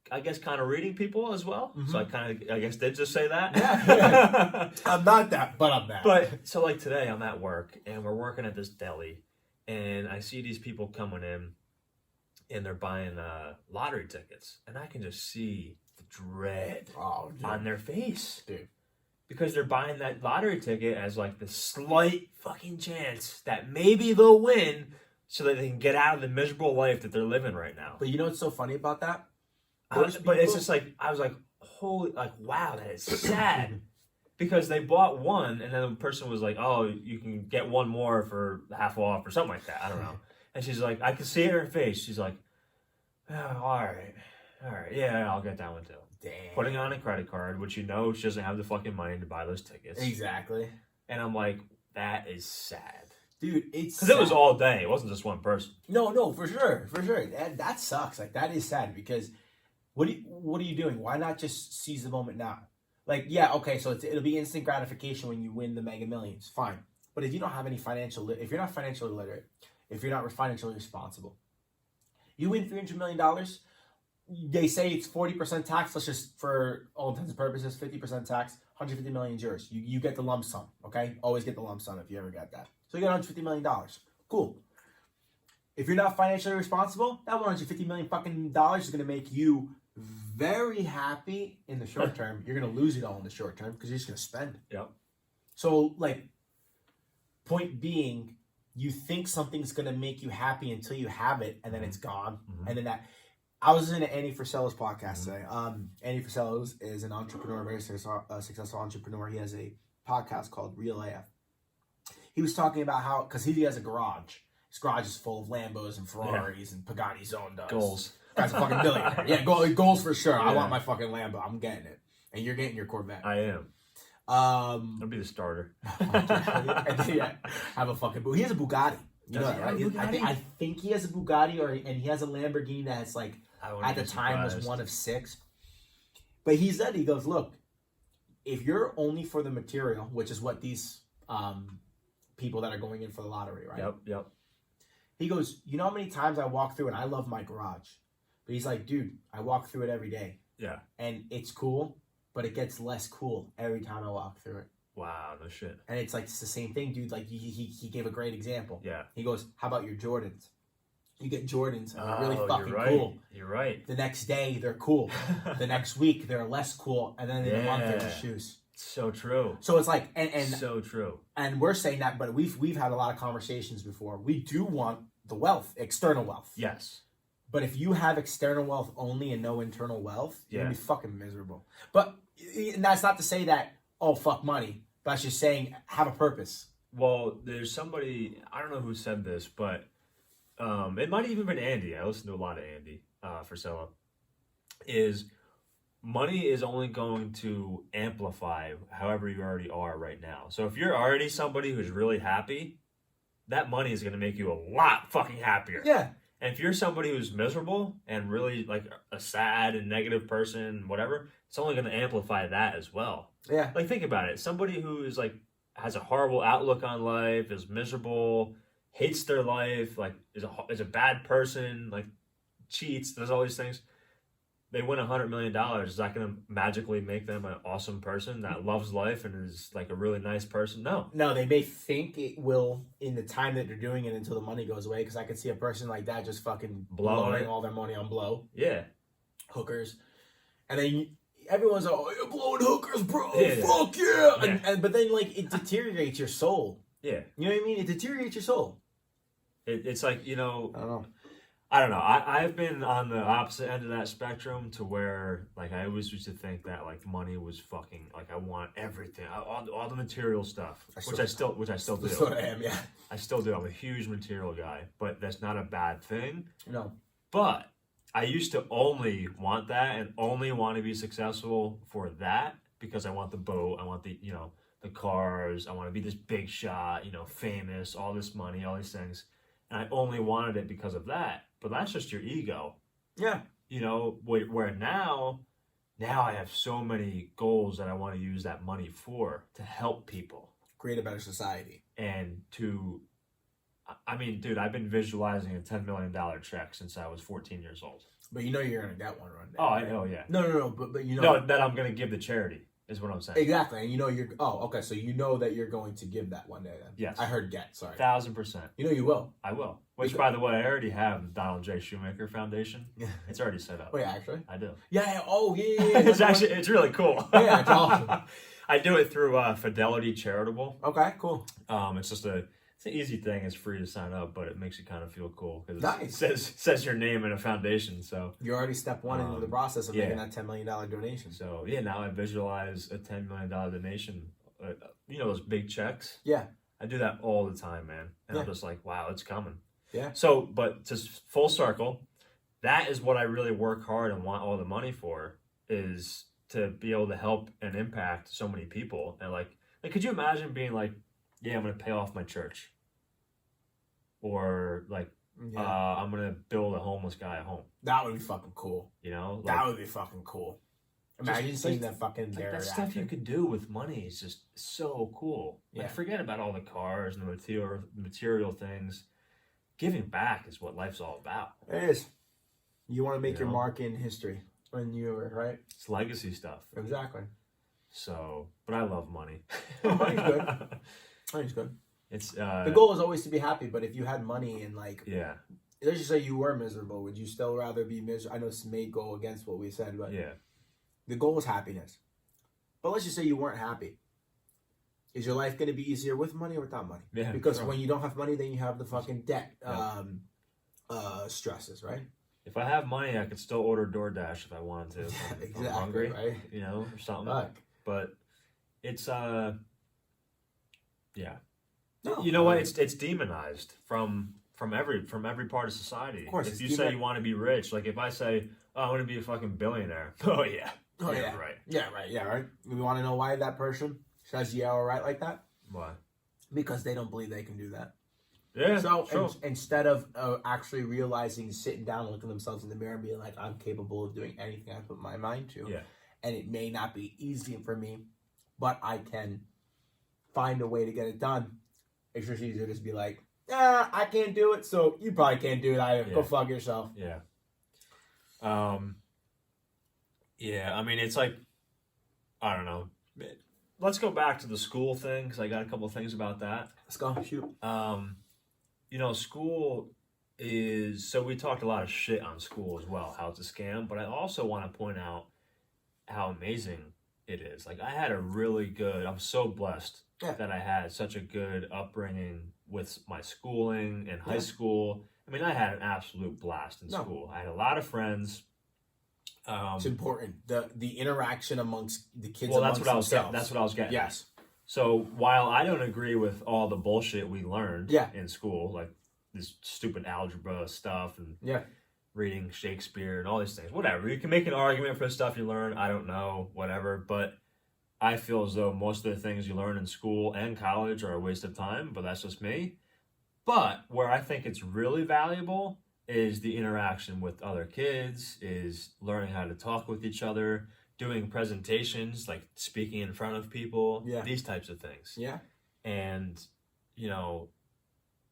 I guess, kind of reading people as well. Mm-hmm. So I guess did just say that. Yeah. I'm not that, but I'm that. But so like today I'm at work and we're working at this deli and I see these people coming in and they're buying lottery tickets and I can just see the dread on their face. Dude. Because they're buying that lottery ticket as like the slight fucking chance that maybe they'll win so that they can get out of the miserable life that they're living right now. But you know what's so funny about that? But it's just like, I was like, holy, like, wow, that is sad. Because they bought one, and then the person was like, oh, you can get one more for half off or something like that. I don't know. And she's like, I can see it in her face. She's like, oh, all right. Yeah, I'll get that one too. Damn. Putting on a credit card, which you know she doesn't have the fucking money to buy those tickets. Exactly. And I'm like, that is sad. Dude, it's because it was all day. It wasn't just one person. No, for sure. That sucks. Like, that is sad because what are you doing? Why not just seize the moment now? Like, yeah, okay, so it'll be instant gratification when you win the Mega Millions. Fine. But if you don't have any if you're not financially literate, if you're not financially responsible, you win $300 million, they say it's 40% tax. Let's just, for all intents and purposes, 50% tax, 150 million is yours. You get the lump sum, okay? Always get the lump sum if you ever get that. So you got $150 million. Cool. If you're not financially responsible, that $150 million fucking dollars is going to make you very happy in the short term. You're going to lose it all in the short term because you're just going to spend. Yep. So, like, point being, you think something's going to make you happy until you have it, and then it's gone. Mm-hmm. And then that... I was listening to Andy Frisella's podcast today. Andy Frisella is an entrepreneur, very successful entrepreneur. He has a podcast called Real AF. He was talking about how, because he has a garage. His garage is full of Lambos and Ferraris and Pagani's own does. Goals. Guy's a fucking billionaire. Yeah, goals for sure. Yeah. I want my fucking Lambo. I'm getting it. And you're getting your Corvette. I am. I'll be the starter. Yeah, have a fucking... He has a Bugatti. You know that, right? I think he has a Bugatti, and he has a Lamborghini that's like, at the time was one of 6. But he said, he goes, look, if you're only for the material, which is what these people that are going in for the lottery, right? Yep. He goes, you know how many times I walk through it? I love my garage. But he's like, dude, I walk through it every day. Yeah. And it's cool, but it gets less cool every time I walk through it. Wow, no shit. And it's like, it's the same thing, dude. Like, he gave a great example. Yeah. He goes, how about your Jordans? You get Jordans, and they're really fucking cool. You're right. The next day, they're cool. The next week, they're less cool. And then in a month, they're the shoes. So true. So it's like, and so true. And we're saying that, but we've had a lot of conversations before. We do want the wealth, external wealth. Yes. But if you have external wealth only and no internal wealth, you're going to be fucking miserable. But and that's not to say that, oh, fuck money. But that's just saying, have a purpose. Well, there's somebody, I don't know who said this, but it might have even been Andy. I listen to a lot of Andy Frisella. Is money is only going to amplify however you already are right now. So if you're already somebody who's really happy, that money is going to make you a lot fucking happier. Yeah. And if you're somebody who's miserable and really like a sad and negative person, whatever, it's only going to amplify that as well. Yeah. Like, think about it. Somebody who is like, has a horrible outlook on life, is miserable, hates their life, like is a bad person, like cheats, does all these things. They win $100 million. Is that going to magically make them an awesome person that loves life and is like a really nice person? No. No, they may think it will in the time that they're doing it until the money goes away. Because I could see a person like that just fucking blowing all their money on blow. Yeah. Hookers. And then everyone's like, oh, you're blowing hookers, bro. Yeah. Fuck yeah. And but then like it deteriorates your soul. Yeah. You know what I mean? It deteriorates your soul. It's like, you know, I don't know. I've been on the opposite end of that spectrum to where, like, I always used to think that, like, money was fucking, like, I want everything, all the material stuff, which I still do. That's what I am, yeah. I still do. I'm a huge material guy, but that's not a bad thing. No. But I used to only want that and only want to be successful for that because I want the boat, I want the, you know, the cars, I want to be this big shot, you know, famous, all this money, all these things. And I only wanted it because of that. But that's just your ego. Yeah. You know, where now I have so many goals that I want to use that money for to help people. Create a better society. And I mean, dude, I've been visualizing a $10 million check since I was 14 years old. But you know you're going to get one one day. Oh, I know, yeah. No, but you know. No, that I'm going to give to charity is what I'm saying. Exactly. And you know okay, so you know that you're going to give that one day then. Yes. I heard get, sorry. 1,000%. You know you will. I will. Which, by the way, I already have the Donald J. Shoemaker Foundation. It's already set up. Oh, yeah, actually? I do. Yeah. It's really cool. Yeah, it's awesome. I do it through Fidelity Charitable. Okay, cool. It's an easy thing. It's free to sign up, but it makes you kind of feel cool because nice. It says your name in a foundation. So you're already step one into the process of making that $10 million donation. So yeah, now I visualize a $10 million donation. You know those big checks. Yeah, I do that all the time, man, and I'm just like, wow, it's coming. Yeah. So, but to full circle, that is what I really work hard and want all the money for, is to be able to help and impact so many people. And like could you imagine being like, yeah, I'm going to pay off my church, or like, I'm going to build a homeless guy a home. That would be fucking cool. You know, that would be fucking cool. Imagine seeing that fucking that stuff you could do with money is just so cool. Yeah. Like, forget about all the cars and the material things. Giving back is what life's all about. It is. You want to make your mark in history when you're right. It's legacy stuff. Exactly. So, but I love money. Oh, money's good. Money's good. It's the goal is always to be happy, but if you had money and like, let's just say you were miserable, would you still rather be miserable? I know this may go against what we said, but the goal is happiness. But let's just say you weren't happy. Is your life going to be easier with money or without money? Yeah, because when you don't have money, then you have the fucking debt stresses, right? If I have money, I could still order DoorDash if I wanted to. If I'm hungry, right? You know, or something. But it's No, you know what? It's demonized from every part of society. Of course, if you say you want to be rich, like if I say, "Oh, I want to be a fucking billionaire," oh yeah, right, yeah, right. You want to know why that person says yeah, all right, like that? Why? Because they don't believe they can do that. Yeah. So instead of actually realizing, sitting down, looking themselves in the mirror, and being like, "I'm capable of doing anything I put my mind to," and it may not be easy for me, but I can find a way to get it done. It's just easier to just be like, I can't do it, so you probably can't do it either. Go fuck yourself. Yeah. I mean, it's like, I don't know. Let's go back to the school thing, because I got a couple of things about that. Let's go. Shoot. You know, school is, so we talked a lot of shit on school as well, how it's a scam, but I also want to point out how amazing it is. Like, I had I'm so blessed that I had such a good upbringing with my schooling and high school. I mean, I had an absolute blast in school. I had a lot of friends. It's important. The interaction amongst the kids. Well, that's what I was getting. Yes. So while I don't agree with all the bullshit we learned in school, like this stupid algebra stuff and reading Shakespeare and all these things, whatever. You can make an argument for the stuff you learn. I don't know, whatever. But I feel as though most of the things you learn in school and college are a waste of time, but that's just me. But where I think it's really valuable is the interaction with other kids, is learning how to talk with each other, doing presentations, like speaking in front of people, Yeah. these types of things. Yeah. And, you know,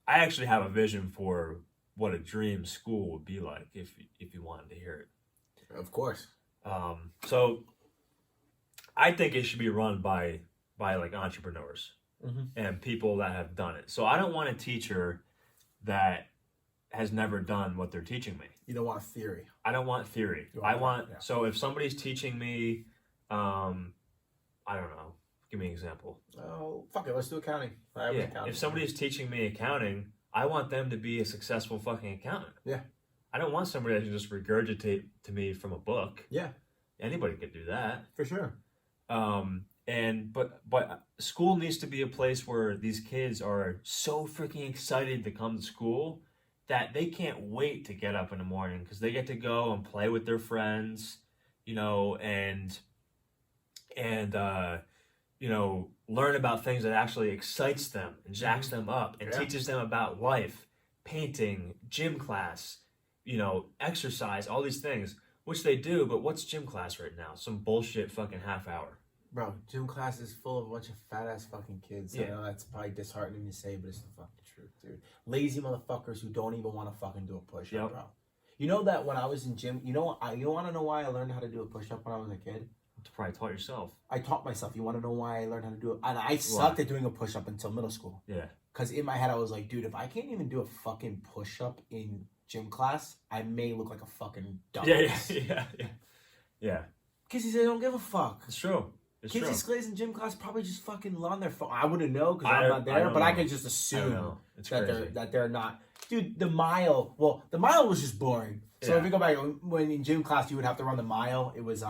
I actually have a vision for what a dream school would be like if you wanted to hear it. Of course. So I think it should be run by like entrepreneurs and people that have done it. So I don't want a teacher that has never done what they're teaching me. You don't want theory. I don't want theory. So if somebody's teaching me, I don't know. Give me an example. Oh, fuck it. Let's do accounting. Accounting. If somebody's teaching me accounting, I want them to be a successful fucking accountant. Yeah. I don't want somebody that can just regurgitate to me from a book. Yeah. Anybody could do that. For sure. But school needs to be a place where these kids are so freaking excited to come to school that they can't wait to get up in the morning because they get to go and play with their friends, you know, and learn about things that actually excites them and jacks them up and teaches them about life, painting, gym class, you know, exercise, all these things, which they do. But what's gym class right now? Some bullshit fucking half hour. Bro, gym class is full of a bunch of fat ass fucking kids. Yeah. I know that's probably disheartening to say, but it's the fucking truth, dude. Lazy motherfuckers who don't even want to fucking do a push up, bro. You know that when I was in gym, you want to know why I learned how to do a push up when I was a kid? You probably taught yourself. I taught myself. You want to know why I learned how to do it? And I sucked at doing a push up until middle school. Yeah. Because in my head, I was like, dude, if I can't even do a fucking push up in gym class, I may look like a fucking dumbass. Yeah. Kids these days don't give a fuck. It's true. Kids these days in gym class probably just fucking on their phone. I wouldn't know because I'm not there, but I could just assume that they're not. Dude, the mile was just boring. So if you go back, when in gym class you would have to run the mile, it was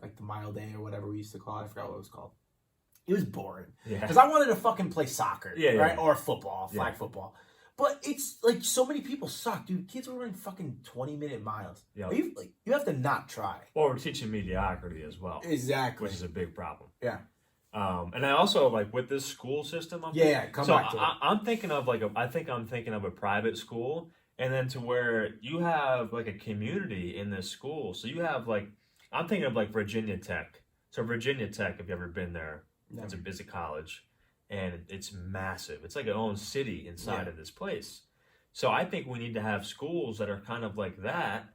like the mile day or whatever we used to call it. I forgot what it was called. It was boring. Yeah. Because I wanted to fucking play soccer, right? Or football, flag football. But it's like so many people suck, dude. Kids were running fucking 20-minute miles. Yeah. You have to not try. Or we're teaching mediocrity as well. Exactly. Which is a big problem. Yeah. And I also like with this school system. Come back to it. I'm thinking of I'm thinking of a private school, and then to where you have like a community in this school. So you have like, I'm thinking of like Virginia Tech. So Virginia Tech, if you've ever been there, it's a busy college. And it's massive. It's like an own city inside of this place. So I think we need to have schools that are kind of like that,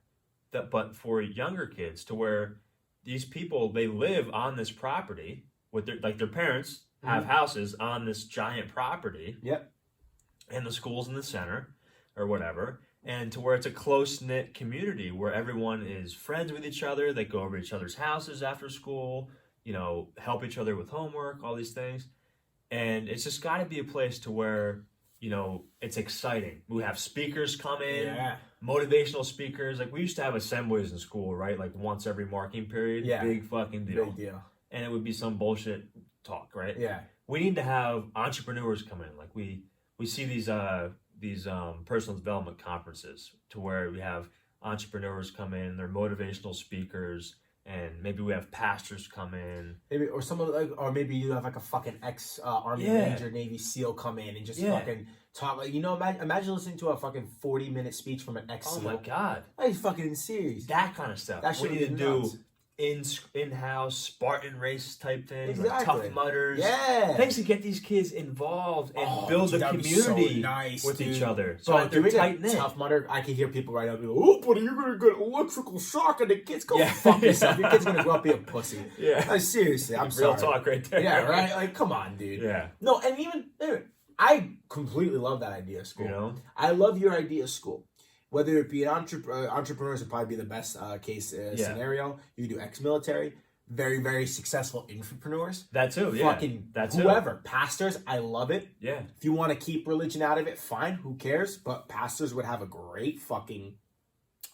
but for younger kids, to where these people, they live on this property with their parents have houses on this giant property. Yep. And the school's in the center or whatever. And to where it's a close-knit community where everyone is friends with each other. They go over to each other's houses after school, you know, help each other with homework, all these things. And it's just got to be a place to where, you know, it's exciting. We have speakers come in, motivational speakers. Like we used to have assemblies in school, right? Like once every marking period. Yeah. Big fucking deal. Big deal. And it would be some bullshit talk, right? Yeah. We need to have entrepreneurs come in. Like we see these personal development conferences to where we have entrepreneurs come in. They're motivational speakers. And maybe we have pastors come in, or maybe you have like a fucking ex-Army Ranger, Navy SEAL come in and just fucking talk. Like, you know, imagine listening to a fucking 40-minute speech from an ex-SEAL. Oh my god, that is fucking serious. That kind of stuff. That we need to do in-house Spartan race type things, like Tough Mudders, things to get these kids involved and build a community with each other. So they're tight knit. Tough Mudder, I can hear people right now be like, "Oh, buddy, you're gonna get electrical shock," and the kids go fuck yourself. Your kid's gonna grow up be a pussy. Yeah, like, seriously, I'm sorry. Real talk right there. Yeah, right. Like, come on, dude. Yeah. No, and even I completely love that idea of school. You know, I love your idea of school. Whether it be entrepreneurs would probably be the best case scenario. You do ex-military, very, very successful entrepreneurs. That too, Fucking whoever. Pastors, I love it. Yeah. If you want to keep religion out of it, fine. Who cares? But pastors would have a great fucking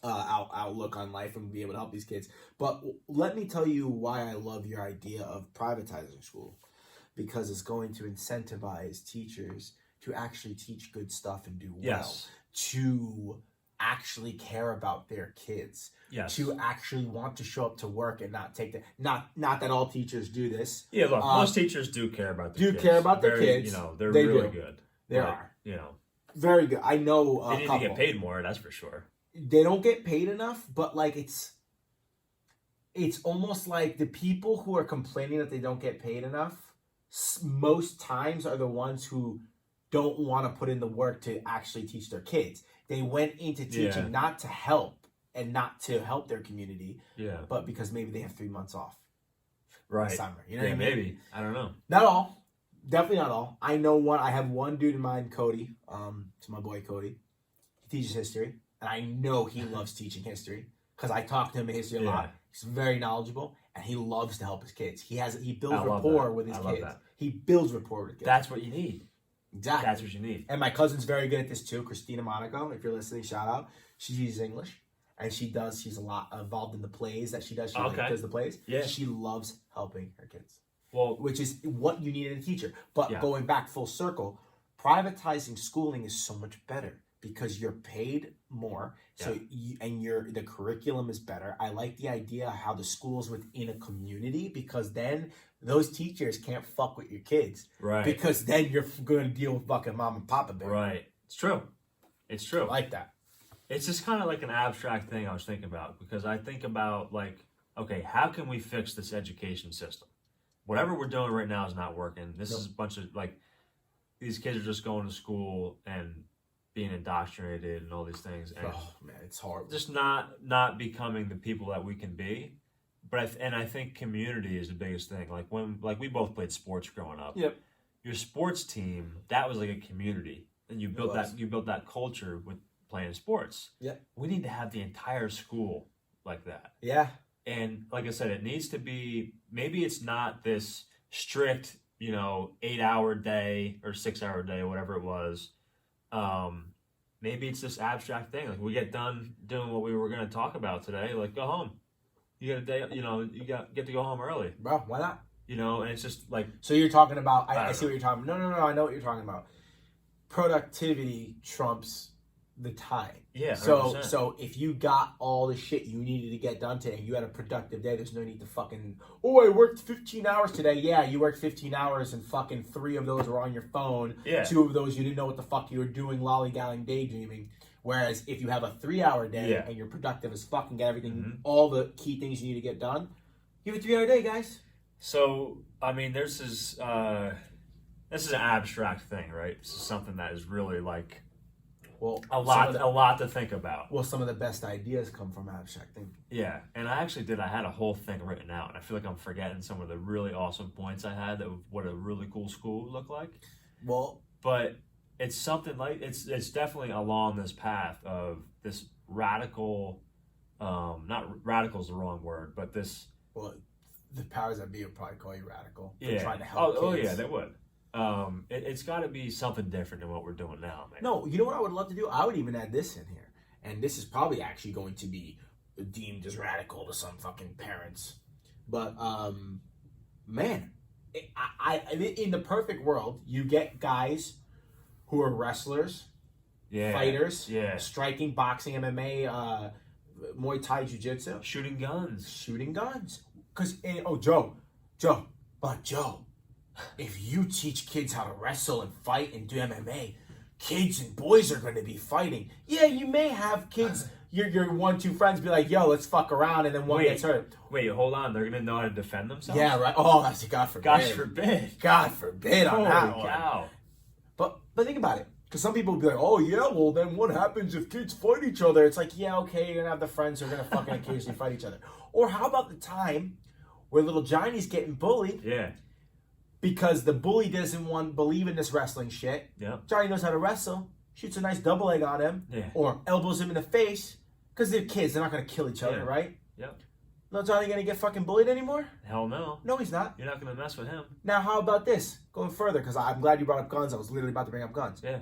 outlook on life and be able to help these kids. But let me tell you why I love your idea of privatizing school. Because it's going to incentivize teachers to actually teach good stuff and do well. To actually care about their kids, to actually want to show up to work and not take the not that all teachers do this. Yeah, look, most teachers do care about their kids. Care about their kids. You know, they're really good. They are. You know, Very good. I know They a need couple. to get paid more, that's for sure. They don't get paid enough, but like it's almost like the people who are complaining that they don't get paid enough most times are the ones who don't want to put in the work to actually teach their kids. They went into teaching not to help and not to help their community, but because maybe they have 3 months off. Right. Summer. You know what I mean? Maybe. I don't know. Not all. Definitely not all. I know one. I have one dude in mind, Cody. It's my boy Cody. He teaches history, and I know he loves teaching history because I talk to him in history a lot. He's very knowledgeable, and he loves to help his kids. He builds rapport with his kids. He builds rapport with kids. That's what you need. Exactly. That's what you need. And my cousin's very good at this too. Christina Monaco, if you're listening, shout out. She teaches English, and she's a lot involved in the plays that she does. She does the plays. Yeah. She loves helping her kids. Well, which is what you need in a teacher. But going back full circle, privatizing schooling is so much better because you're paid more. So the curriculum is better. I like the idea of how the school's within a community because then those teachers can't fuck with your kids. Right. Because then you're going to deal with fucking mom and papa. Baby. Right. It's true. It's true. I like that. It's just kind of like an abstract thing I was thinking about because I think about like, okay, how can we fix this education system? Whatever we're doing right now is not working. This is a bunch of like, these kids are just going to school and being indoctrinated and all these things. And man, it's horrible. Just not becoming the people that we can be. But I think community is the biggest thing. Like we both played sports growing up. Yep. Your sports team, that was like a community, and you built that culture with playing sports. Yeah. We need to have the entire school like that. Yeah. And like I said, it needs to be, maybe it's not this strict, 8-hour day or 6-hour day, whatever it was. Maybe it's this abstract thing. Like we get done doing what we were going to talk about today, like go home. You got a day, you get to go home early. Bro, why not? And it's just like. So you're talking about, I see what you're talking about. No, I know what you're talking about. Productivity trumps the time. Yeah. 100%. So if you got all the shit you needed to get done today and you had a productive day, there's no need to I worked 15 hours today. Yeah, you worked 15 hours and fucking 3 of those were on your phone. Yeah. 2 of those you didn't know what the fuck you were doing, lollygalling, daydreaming. Whereas if you have a 3-hour day and you're productive as fuck and get everything, all the key things you need to get done, you have a 3-hour day, guys. So, I mean, this is an abstract thing, right? This is something that is really like a lot to think about. Well, some of the best ideas come from abstract thinking. Yeah, and I had a whole thing written out, and I feel like I'm forgetting some of the really awesome points I had that what a really cool school would look like. Well, but it's something like it's definitely along this path of this radical, not radical is the wrong word, but this. Well, the powers that be would probably call you radical for trying to help kids. Oh yeah, they would. It's got to be something different than what we're doing now, man. No, you know what I would love to do? I would even add this in here, and this is probably actually going to be deemed as radical to some fucking parents. But man, in the perfect world, you get guys who are wrestlers, fighters, striking, boxing, MMA, Muay Thai, Jiu-Jitsu. Shooting guns. Because, Joe, if you teach kids how to wrestle and fight and do MMA, kids and boys are going to be fighting. Yeah, you may have kids, your 1-2 friends be like, yo, let's fuck around, and then one gets hurt. Wait, hold on. They're going to know how to defend themselves? Yeah, right. Oh, that's God forbid. God forbid on that one. Cow. But think about it. Because some people will be like, oh, yeah, well, then what happens if kids fight each other? It's like, yeah, okay, you're going to have the friends who are going to fucking occasionally fight each other. Or how about the time where little Johnny's getting bullied? Yeah. Because the bully doesn't believe in this wrestling shit. Yeah. Johnny knows how to wrestle. Shoots a nice double leg on him. Yeah. Or elbows him in the face. Because they're kids. They're not going to kill each other, right? Yep. No Johnny going to get fucking bullied anymore? Hell no. No, he's not. You're not going to mess with him. Now, how about this? Going further, because I'm glad you brought up guns. I was literally about to bring up guns. Yeah.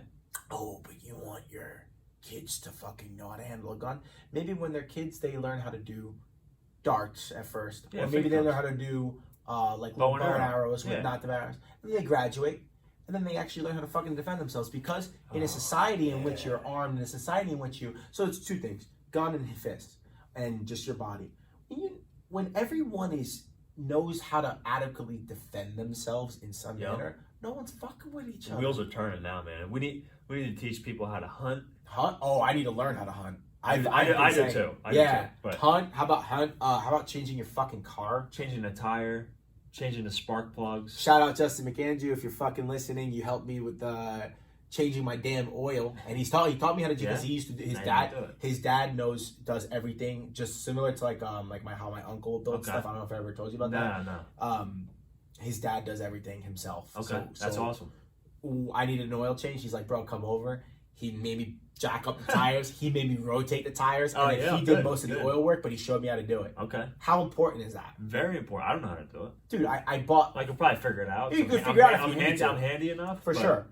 Oh, but you want your kids to fucking know how to handle a gun? Maybe when they're kids, they learn how to do darts at first. Yeah, or maybe they learn how to do bow and arrows with not the arrows. And they graduate, and then they actually learn how to fucking defend themselves. Because in a society in which you're armed, in a society in which so it's 2 things: gun and fist, and just your body. When everyone knows how to adequately defend themselves in some manner, No one's fucking with each The other. wheels are turning now, man. We need to teach people how to hunt. Hunt? Oh, I need to learn how to hunt. I do too. I do too. But Hunt. How about hunt? How about changing your fucking car? changing the tire, changing the spark plugs. Shout out Justin McAndrew if you're fucking listening. You helped me with changing my damn oil, and he taught me how to do because he used to. His dad does everything just similar to like how my uncle built stuff. I don't know if I ever told you about that. No. His dad does everything himself. Okay, that's awesome. I needed an oil change. He's like, bro, come over. He made me jack up the tires. He made me rotate the tires. And he did most of the oil work, but he showed me how to do it. Okay. How important is that? Very important. I don't know how to do it. Dude, I bought... I could probably figure it out. You could figure it out if you need to. I'm handy enough. For sure.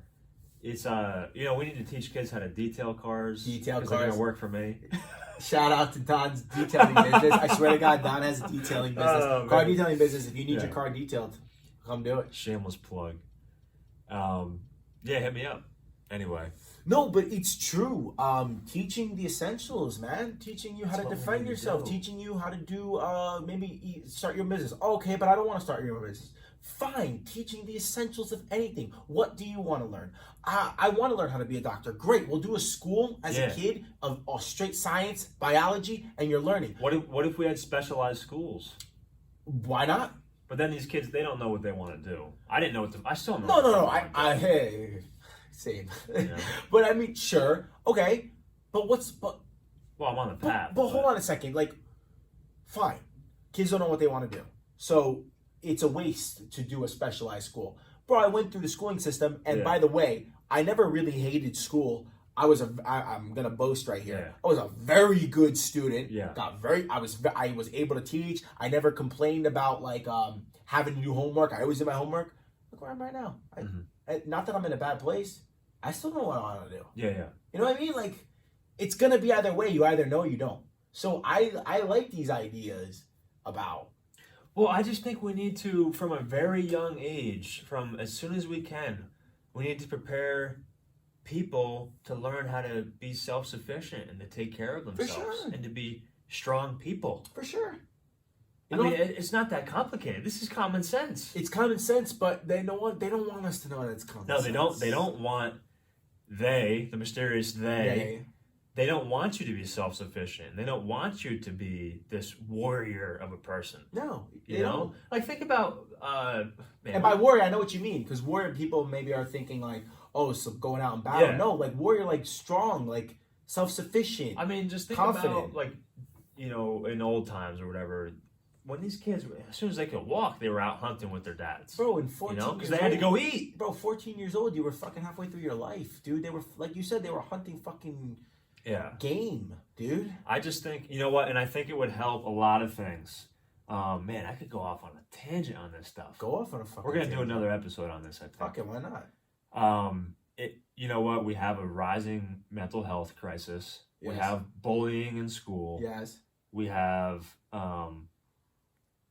It's, we need to teach kids how to detail cars. Because they're going to work for me. Shout out to Don's detailing business. I swear to God, Don has a detailing business. Car detailing business. If you need your car detailed, come do it. Shameless plug. Hit me up. Anyway. No, but it's true. Teaching the essentials, man. Teaching you how to defend yourself. Teaching you how to do, maybe start your business. Okay, but I don't want to start your business. Fine. Teaching the essentials of anything. What do you want to learn? I want to learn how to be a doctor. Great. We'll do a school as a kid of straight science, biology, and you're learning. What if we had specialized schools? Why not? But then these kids, they don't know what they want to do. I didn't know what I still know. No. Hey. Same. Yeah. But I mean, sure. Okay. But well, I'm on the path. But hold on a second. Like, fine. Kids don't know what they want to do. So it's a waste to do a specialized school. Bro, I went through the schooling system. And by the way, I never really hated school. I'm going to boast right here. Yeah. I was a very good student. Yeah. I was able to teach. I never complained about having to do homework. I always did my homework. Look where I'm right now. Not that I'm in a bad place. I still know what I want to do. Yeah. You know what I mean? Like, it's going to be either way. You either know or you don't. So I like these ideas about... Well, I just think we need to, from a very young age, from as soon as we can, we need to prepare people to learn how to be self-sufficient and to take care of themselves and to be strong people. For sure. I mean, it's not that complicated. This is common sense. It's common sense, but they don't want us to know that it's common sense. No, they don't want the mysterious they don't want you to be self-sufficient. They don't want you to be this warrior of a person. No. You know? Like, think about... and by warrior, I know what you mean, because warrior people maybe are thinking so going out and battle. Yeah. No, warrior, strong, self-sufficient. I mean, just think about, in old times or whatever... When these kids, as soon as they could walk, they were out hunting with their dads. Bro, in 14 years old. Because they had to go eat. Bro, 14 years old, you were fucking halfway through your life, dude. They were, like you said, they were hunting fucking game, dude. I just think, you know what, and I think it would help a lot of things. Man, I could go off on a tangent on this stuff. Go off on a fucking We're going to do another episode on this, I think. Fuck it, why not? You know what, we have a rising mental health crisis. Yes. We have bullying in school. Yes. We have...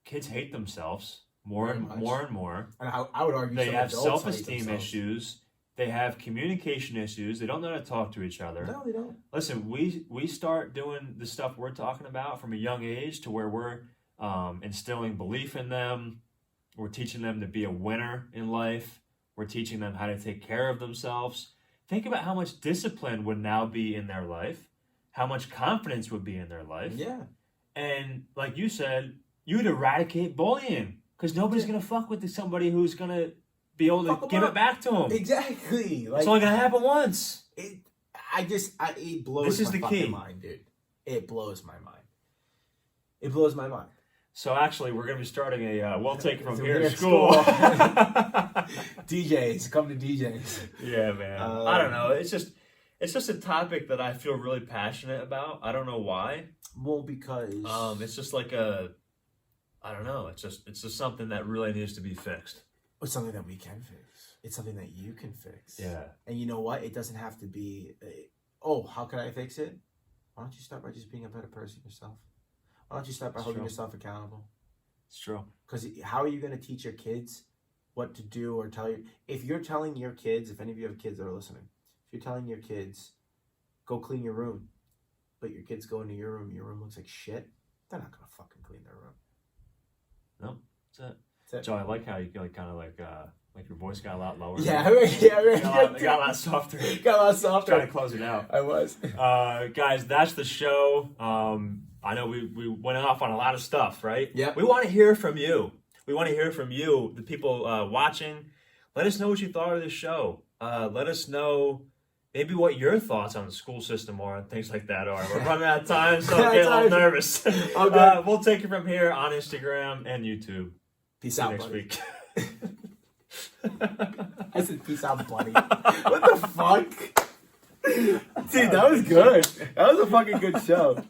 kids hate themselves more and more. And I would argue they have self-esteem issues. They have communication issues. They don't know how to talk to each other. No, they don't. Listen, we start doing the stuff we're talking about from a young age to where we're instilling belief in them. We're teaching them to be a winner in life. We're teaching them how to take care of themselves. Think about how much discipline would now be in their life. How much confidence would be in their life. Yeah. And like you said... You'd eradicate bullying because nobody's going to fuck with somebody who's going to be able to give it back to them. Exactly. It's only going to happen once. It blows my fucking mind, dude. It blows my mind. It blows my mind. So actually, we're going to be starting we'll take it from here school. DJs, come to DJs. Yeah, man. I don't know. It's just a topic that I feel really passionate about. I don't know why. Well, because... it's just I don't know. It's just something that really needs to be fixed. It's something that we can fix. It's something that you can fix. Yeah. And you know what? It doesn't have to be, how can I fix it? Why don't you start by just being a better person yourself? Why don't you start by holding yourself accountable? It's true. Because how are you going to teach your kids what to do or tell you? If you're telling your kids, if any of you have kids that are listening, if you're telling your kids, go clean your room, but your kids go into your room looks like shit, they're not going to fucking clean their room. No, that's it. Joe, I like how you kind of Like your voice got a lot lower. Yeah, yeah, It got a lot softer. Got a lot softer. Trying to close it out. I was. Guys, that's the show. I know we went off on a lot of stuff, right? Yep. We want to hear from you. We want to hear from you, the people watching. Let us know what you thought of this show. Let us know maybe what your thoughts on the school system are and things like that are. We're running out of time, so I'm getting a little nervous. We'll take it from here on Instagram and YouTube. Peace See you out, next buddy. week. I said peace out, buddy. What the fuck? Dude, that was good. That was a fucking good show.